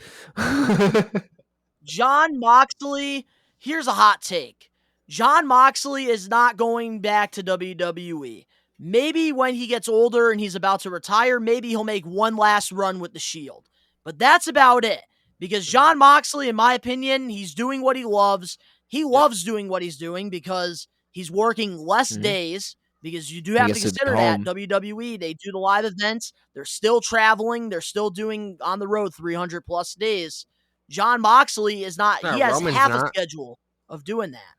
John Moxley. Here's a hot take. John Moxley is not going back to WWE. Maybe when he gets older and he's about to retire, maybe he'll make one last run with the Shield. But that's about it. Because John Moxley, in my opinion, he's doing what he loves. He loves doing what he's doing because he's working less days. Because you do have to consider that WWE, they do the live events. They're still traveling. They're still doing on the road 300 plus days. John Moxley is not. He has half a schedule of doing that.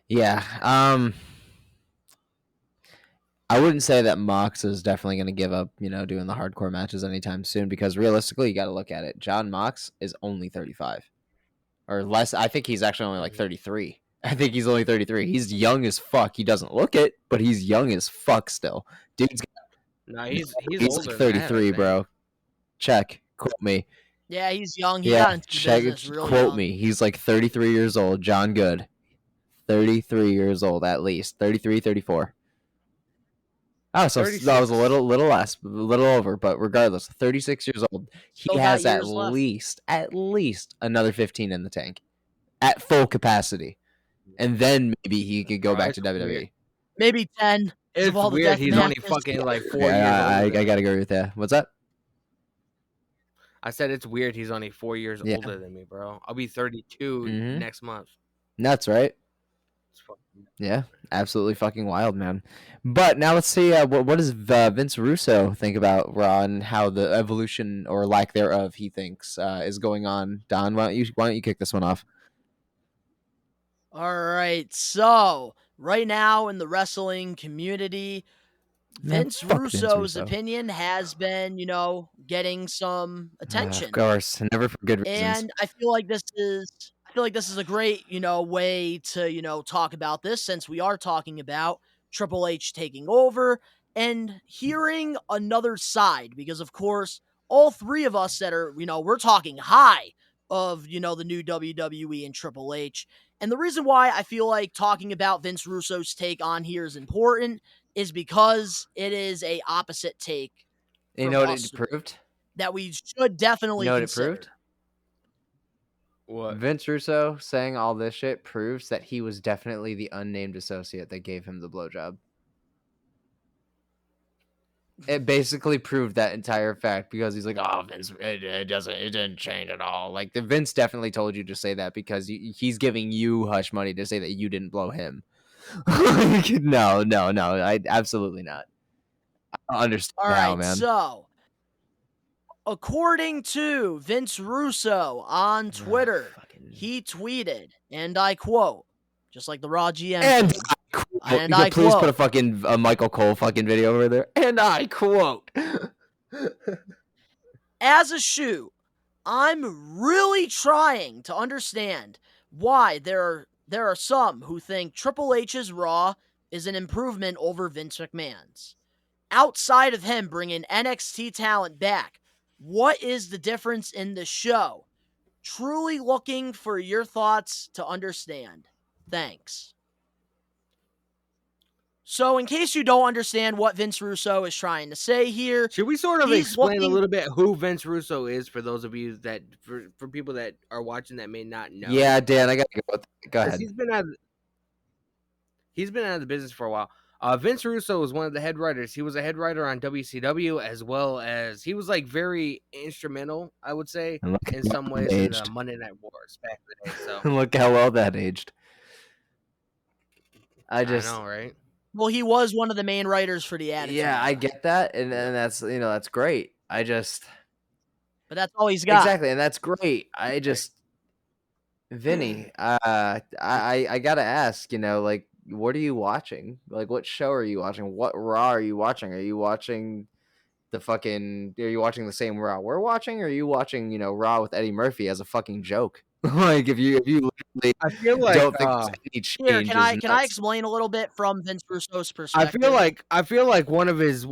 Yeah. I wouldn't say that Mox is definitely going to give up, doing the hardcore matches anytime soon, because realistically, you got to look at it. John Mox is only 35 or less. I think he's actually only like 33. I think he's only 33. He's young as fuck. He doesn't look it, but he's young as fuck still. Dude's he's like 33, bro. Check. Quote me. Yeah, he's young. He got into business really quote young. me. He's like 33 years old. John Good. 33 years old at least. 33, 34. Oh, so that was a little less, a little over, but regardless, 36 years old. He has at least another 15 in the tank at full capacity. And then maybe he could go back to WWE. Weird. Maybe 10. It's weird. He's only fucking like 4 years old. I gotta agree with that. What's up? I said it's weird. He's only 4 years older than me, bro. I'll be 32 next month. That's right. Yeah, absolutely fucking wild, man. But now let's see what does Vince Russo think about Raw and how the evolution or lack thereof he thinks is going on. Don, why don't you kick this one off? All right, so right now in the wrestling community, Vince Russo's opinion has been, getting some attention. Of course, never for good reasons. And I feel like this is a great, way to, talk about this, since we are talking about Triple H taking over and hearing another side, because of course all three of us that are, we're talking high of, the new WWE and Triple H. And the reason why I feel like talking about Vince Russo's take on here is important is because it is a opposite take You from know what us it three proved? that we should You definitely know what it consider. proved? What? Vince Russo saying all this shit proves that he was definitely the unnamed associate that gave him the blowjob. It basically proved that entire fact because he's like, "Oh, Vince, it didn't change at all." Like the Vince definitely told you to say that because he's giving you hush money to say that you didn't blow him. No, I absolutely not. I understand All now, right, man. so according to Vince Russo on Twitter, he tweeted, and I quote, just like the Raw GM And thing, you could please put a fucking Michael Cole fucking video over there. And I quote, as a shoot, I'm really trying to understand why there are some who think Triple H's Raw is an improvement over Vince McMahon's. Outside of him bringing NXT talent back, what is the difference in the show? Truly looking for your thoughts to understand. Thanks. So, in case you don't understand what Vince Russo is trying to say here, Should we sort of he's explain a looking- little bit who Vince Russo is for those of you that, for people that are watching that may not know? yeah, Dan, I gotta go with that. Go 'Cause ahead. He's been out of the business for a while. Vince Russo was one of the head writers. He was a head writer on WCW, as well as he was like very instrumental, I would say, And look in how some well ways that in the aged. Monday Night Wars back in the day. So Look how well that aged. I I just, know, right? well, he was one of the main writers for the Attitude yeah, I Era, get that, and that's that's great. I just but that's all he's got. exactly, and that's great. I just, Vinny, I gotta ask, like, what are you watching? Like, what show are you watching? What Raw are you watching? Are you watching are you watching the same Raw we're watching? Or are you watching, Raw with Eddie Murphy as a fucking joke? Like, if you literally I feel like don't think there's any Here, change, can I explain a little bit from Vince Russo's perspective? I feel like one of his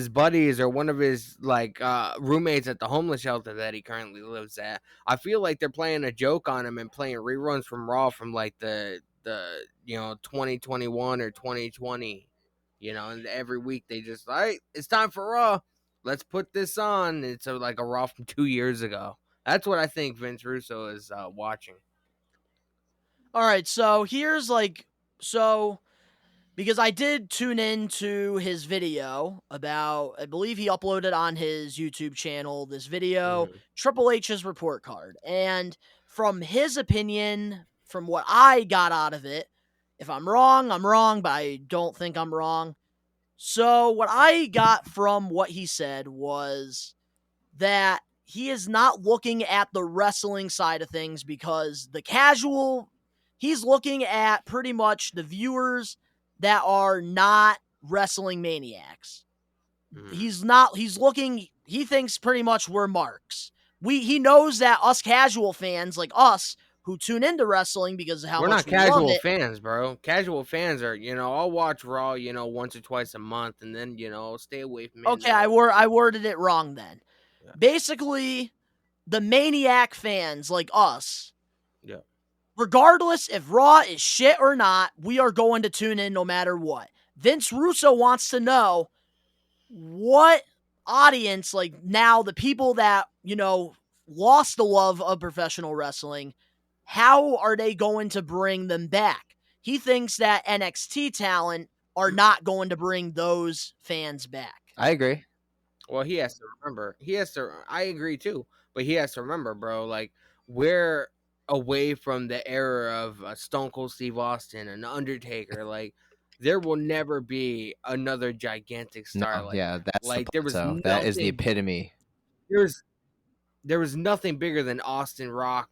buddies or one of his roommates at the homeless shelter that he currently lives at. I feel like they're playing a joke on him and playing reruns from Raw from like the 2021 or 2020. And every week they just, all right, it's time for Raw. Let's put this on. It's like a Raw from 2 years ago. That's what I think Vince Russo is watching. All right, so here's because I did tune into his video about, I believe he uploaded on his YouTube channel this video, Triple H's report card. And from his opinion, from what I got out of it, if I'm wrong, I'm wrong, but I don't think I'm wrong. So what I got from what he said was that he is not looking at the wrestling side of things because he's looking at pretty much the viewers that are not wrestling maniacs. He thinks pretty much we're marks. He knows that us casual fans like us who tune into wrestling because of how we're much not we love casual it. fans, bro. Casual fans are, I'll watch Raw, once or twice a month, and then, stay away from it. Okay, I worded it wrong then. Yeah. Basically, the maniac fans like us, regardless if Raw is shit or not, we are going to tune in no matter what. Vince Russo wants to know what audience, like now the people that, lost the love of professional wrestling, how are they going to bring them back? He thinks that NXT talent are not going to bring those fans back. I agree. Well, he has to remember. I agree too, but he has to remember, bro, like, we're away from the era of Stone Cold Steve Austin and Undertaker. Like, there will never be another gigantic star like that. That's like there was nothing, that is the epitome. There was nothing bigger than Austin, Rock,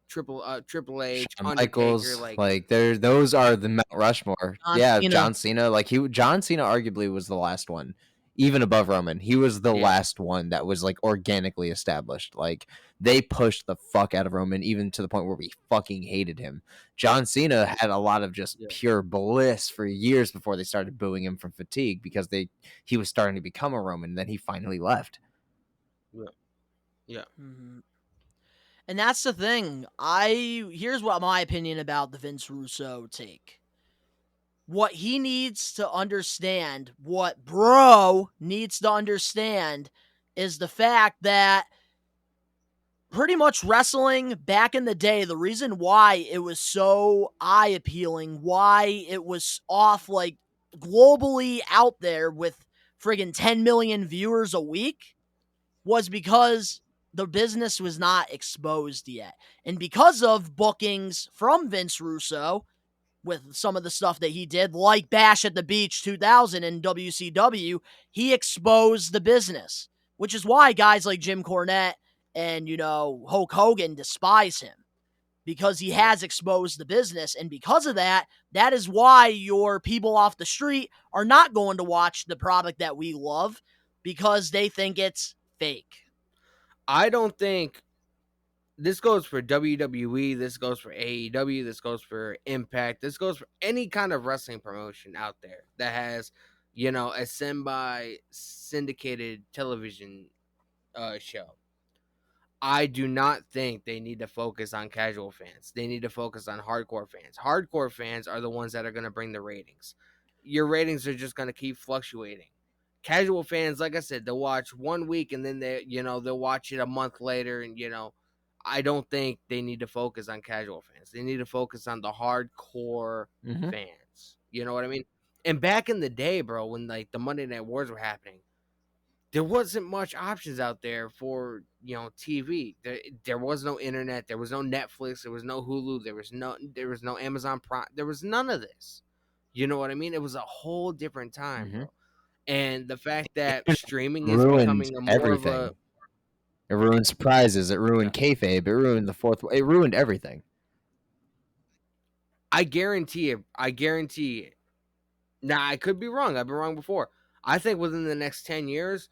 Triple H, Shawn Undertaker, Michaels, like those are the Mount Rushmore. John Cena, John Cena arguably was the last one, even above Roman. He was the last one that was like organically established. Like, they pushed the fuck out of Roman, even to the point where we fucking hated him. John Cena had a lot of just pure bliss for years before they started booing him from fatigue because he was starting to become a Roman. And then he finally left. Yeah. Yeah. Mhm. And that's the thing. Here's what my opinion about the Vince Russo take. What he needs to understand, what bro needs to understand, is the fact that pretty much wrestling back in the day, the reason why it was so eye appealing, why it was off like globally out there with friggin' 10 million viewers a week, was because the business was not exposed yet. And because of bookings from Vince Russo, with some of the stuff that he did, like Bash at the Beach 2000 in WCW, he exposed the business, which is why guys like Jim Cornette and, Hulk Hogan despise him, because he has exposed the business. And because of that, that is why your people off the street are not going to watch the product that we love, because they think it's fake. I don't think this goes for WWE, this goes for AEW, this goes for Impact, this goes for any kind of wrestling promotion out there that has, a semi syndicated television show. I do not think they need to focus on casual fans. They need to focus on hardcore fans. Hardcore fans are the ones that are going to bring the ratings. Your ratings are just going to keep fluctuating. Casual fans, like I said, they'll watch 1 week and then they'll watch it a month later. And, I don't think they need to focus on casual fans. They need to focus on the hardcore fans. You know what I mean? And back in the day, bro, when like the Monday Night Wars were happening, there wasn't much options out there for TV. There was no internet, there was no Netflix, there was no Hulu, there was no Amazon Prime, there was none of this. You know what I mean? It was a whole different time, bro. And the fact that streaming is Ruined becoming a more everything. of a It ruined surprises. It ruined kayfabe. It ruined the fourth. It ruined everything. I guarantee it. Now I could be wrong. I've been wrong before. I think within the next 10 years,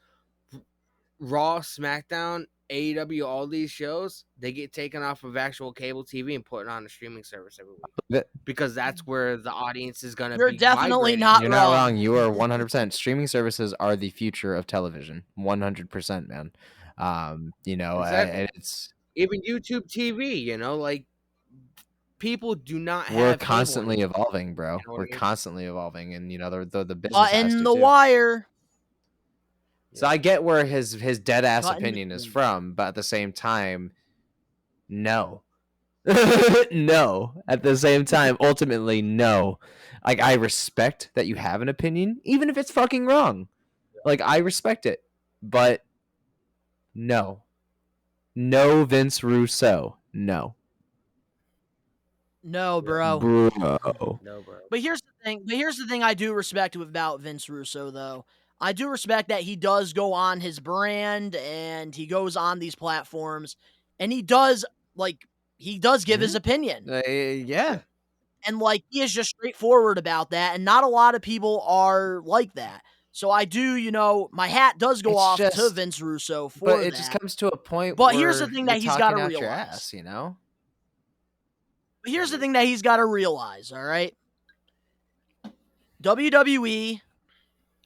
Raw, SmackDown, AEW, all these shows, they get taken off of actual cable TV and put on a streaming service every week. Because that's where the audience is going to be. You're definitely migrated. not You're wrong. not wrong. You are 100%. Streaming services are the future of television. 100%, man. Exactly. It's even YouTube TV, like people do not have we're cable constantly anymore. evolving, bro. You know what We're I mean? constantly evolving, and the business has In to the too. wire. So I get where his dead ass Cut in opinion is between. from, but at the same time, no. No. At the same time, ultimately, no. Like, I respect that you have an opinion, even if it's fucking wrong. Like, I respect it. But no. No, Vince Russo. No. No, bro. Bro. No, bro. But here's the thing I do respect about Vince Russo, though. I do respect that he does go on his brand and he goes on these platforms and he does give his opinion. Yeah. And he is just straightforward about that, and not a lot of people are like that. So I do, my hat does go off to Vince Russo for but that. it just comes to a point But where here's the thing that he's got to realize. your ass, But here's the thing that he's got to realize, all right? WWE,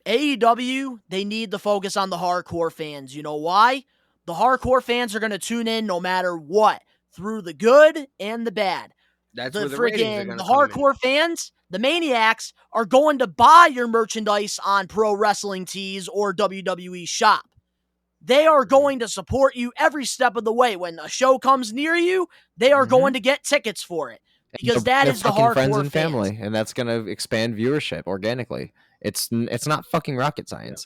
AEW, they need to focus on the hardcore fans. You know why? The hardcore fans are going to tune in no matter what, through the good and the bad. That's where the ratings are going to come hardcore fans, the maniacs, are going to buy your merchandise on Pro Wrestling Tees or WWE Shop. They are going to support you every step of the way. When a show comes near you, they are going to get tickets for it. Because that is the hardcore friends and fans. family, and that's going to expand viewership organically. It's not fucking rocket science.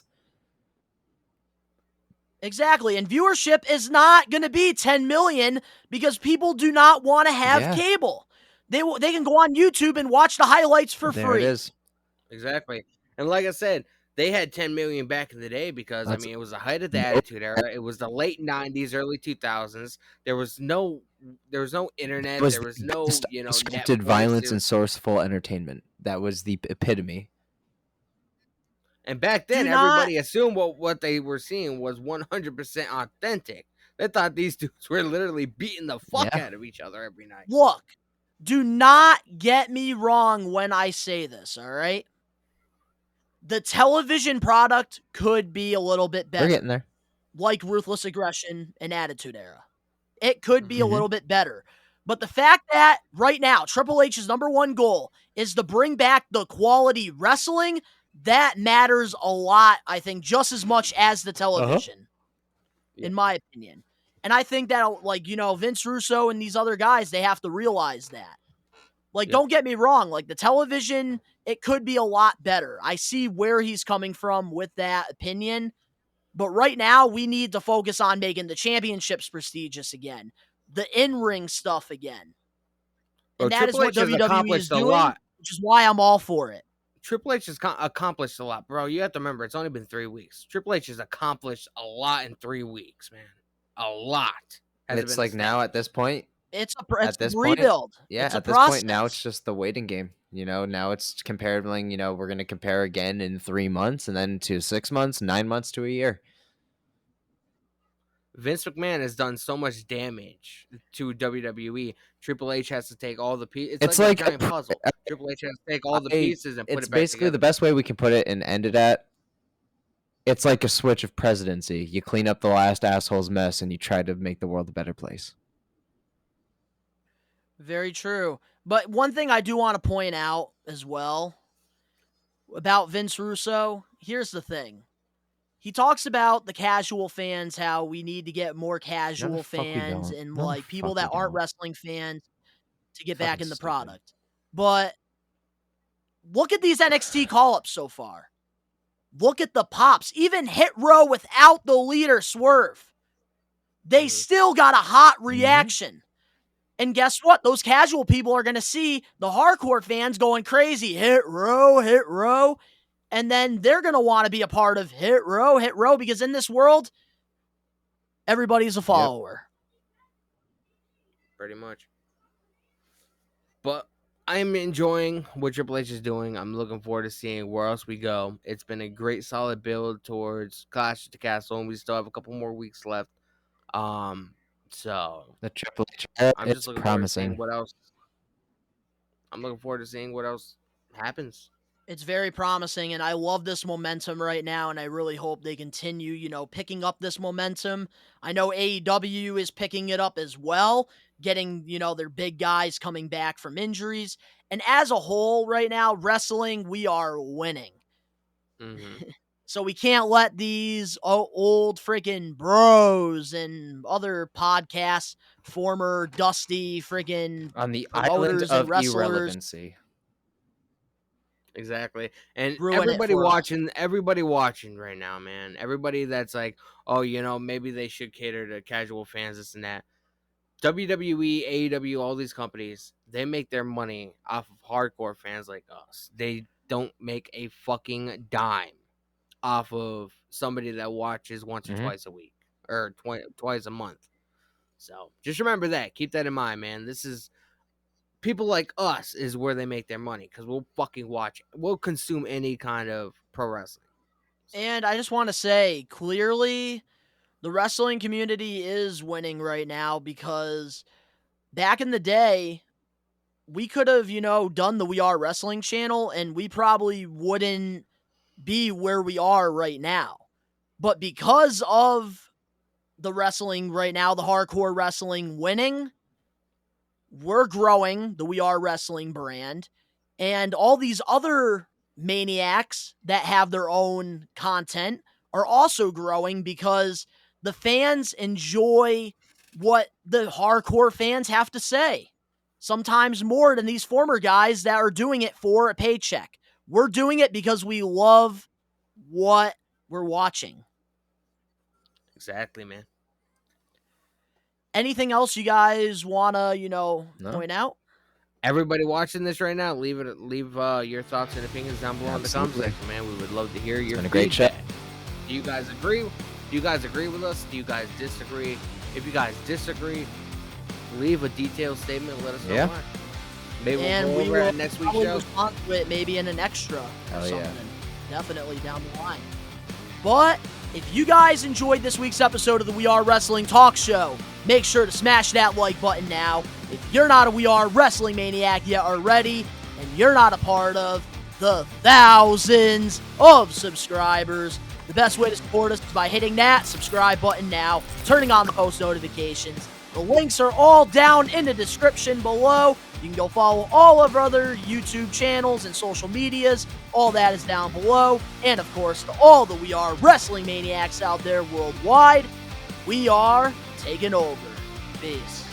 Exactly, and viewership is not going to be 10 million because people do not want to have cable. They can go on YouTube and watch the highlights for free. There it is. Exactly. And like I said, they had 10 million back in the day because, it was the height of the Attitude Era. It was the late 90s, early 2000s. There was no internet. There was no, scripted Netflix. violence and sourceful entertainment. That was the epitome. And back then, everybody assumed what they were seeing was 100% authentic. They thought these dudes were literally beating the fuck out of each other every night. Look, do not get me wrong when I say this, all right? The television product could be a little bit better. We're getting there. like Ruthless Aggression and Attitude Era. It could be a Mhm. little bit better. But the fact that right now Triple H's number one goal is to bring back the quality wrestling, that matters a lot, I think, just as much as the television, in my opinion. And I think that, like, you know, Vince Russo and these other guys, they have to realize that. Like, don't get me wrong, like, the television, it could be a lot better. I see where he's coming from with that opinion. But right now, we need to focus on making the championships prestigious again, the in-ring stuff again. And Bro, that is Triple what H has WWE is accomplished a doing, lot. which is why I'm all for it. Triple H has accomplished a lot, bro. You have to remember, it's only been 3 weeks. Triple H has accomplished a lot in 3 weeks, man. A lot. It's like now at this point, It's a this point, rebuild. yeah, It's a at this process. point now it's just the waiting game. You know, now it's comparing. You know, we're gonna compare again in 3 months, and then to 6 months, 9 months to a year. Vince McMahon has done so much damage to WWE. Triple H has to take all the pieces. It's like a giant puzzle. Triple H has to take all the pieces and put It's it back basically together. the best way we can put it and end it at. It's like a switch of presidency. You clean up the last asshole's mess, and you try to make the world a better place. Very true. But one thing I do want to point out as well about Vince Russo, here's the thing. He talks about the casual fans, how we need to get more casual fuck we fans don't. and No, the like people fuck that we aren't don't. wrestling fans to get back Fucking in the stupid. product. But look at these NXT call-ups so far. Look at the pops. Even Hit Row without the leader Swerve, they still got a hot reaction. And guess what? Those casual people are going to see the hardcore fans going crazy. Hit Row. And then they're going to want to be a part of Hit Row, because in this world, everybody's a follower. Pretty much. But I'm enjoying what Triple H is doing. I'm looking forward to seeing where else we go. It's been a great, solid build towards Clash at the Castle, and we still have a couple more weeks left. So The Triple H, I'm it's just looking promising. forward to seeing what else. I'm looking forward to seeing what else happens. It's very promising, and I love this momentum right now, and I really hope they continue, you know, picking up this momentum. I know AEW is picking it up as well, getting, you know, their big guys coming back from injuries. And as a whole right now, wrestling, we are winning. So we can't let these old freaking bros and other podcasts, former dusty freaking On the island promoters and of wrestlers, irrelevancy. Exactly. And ruin it everybody for us. watching right now, man. Everybody that's like, oh, you know, maybe they should cater to casual fans, this and that. WWE, AEW, all these companies, they make their money off of hardcore fans like us. They don't make a fucking dime off of somebody that watches once or twice a week or twice a month. So just remember that. Keep that in mind, man. This is people like us is where they make their money, because we'll fucking watch. We'll consume any kind of pro wrestling. And I just want to say, clearly, the wrestling community is winning right now, because back in the day, we could have, you know, done the We Are Wrestling channel, and we probably wouldn't be where we are right now. But because of the wrestling right now, the hardcore wrestling winning, we're growing the We Are Wrestling brand, and all these other maniacs that have their own content are also growing, because the fans enjoy what the hardcore fans have to say. Sometimes more than these former guys that are doing it for a paycheck. We're doing it because we love what we're watching. Exactly, man. Anything else you guys want to, you know, point out? Everybody watching this right now, leave your thoughts and opinions down below in the comments section, man. We would love to hear your feedback. Great chat. Do you guys agree? Do you guys agree with us? Do you guys disagree? If you guys disagree, leave a detailed statement. Let us know why. Maybe we'll go over it next week's show. Respond to it maybe in an extra or something. Yeah. Definitely down the line. But if you guys enjoyed this week's episode of the We Are Wrestling Talk Show, make sure to smash that like button now. If you're not a We Are Wrestling maniac yet already, and you're not a part of the thousands of subscribers The best way to support us is by hitting that subscribe button now, turning on the post notifications. The links are all down in the description below. You can go follow all of our other YouTube channels and social medias. All that is down below. And of course, to all the We Are Wrestling Maniacs out there worldwide, we are taking over. Peace.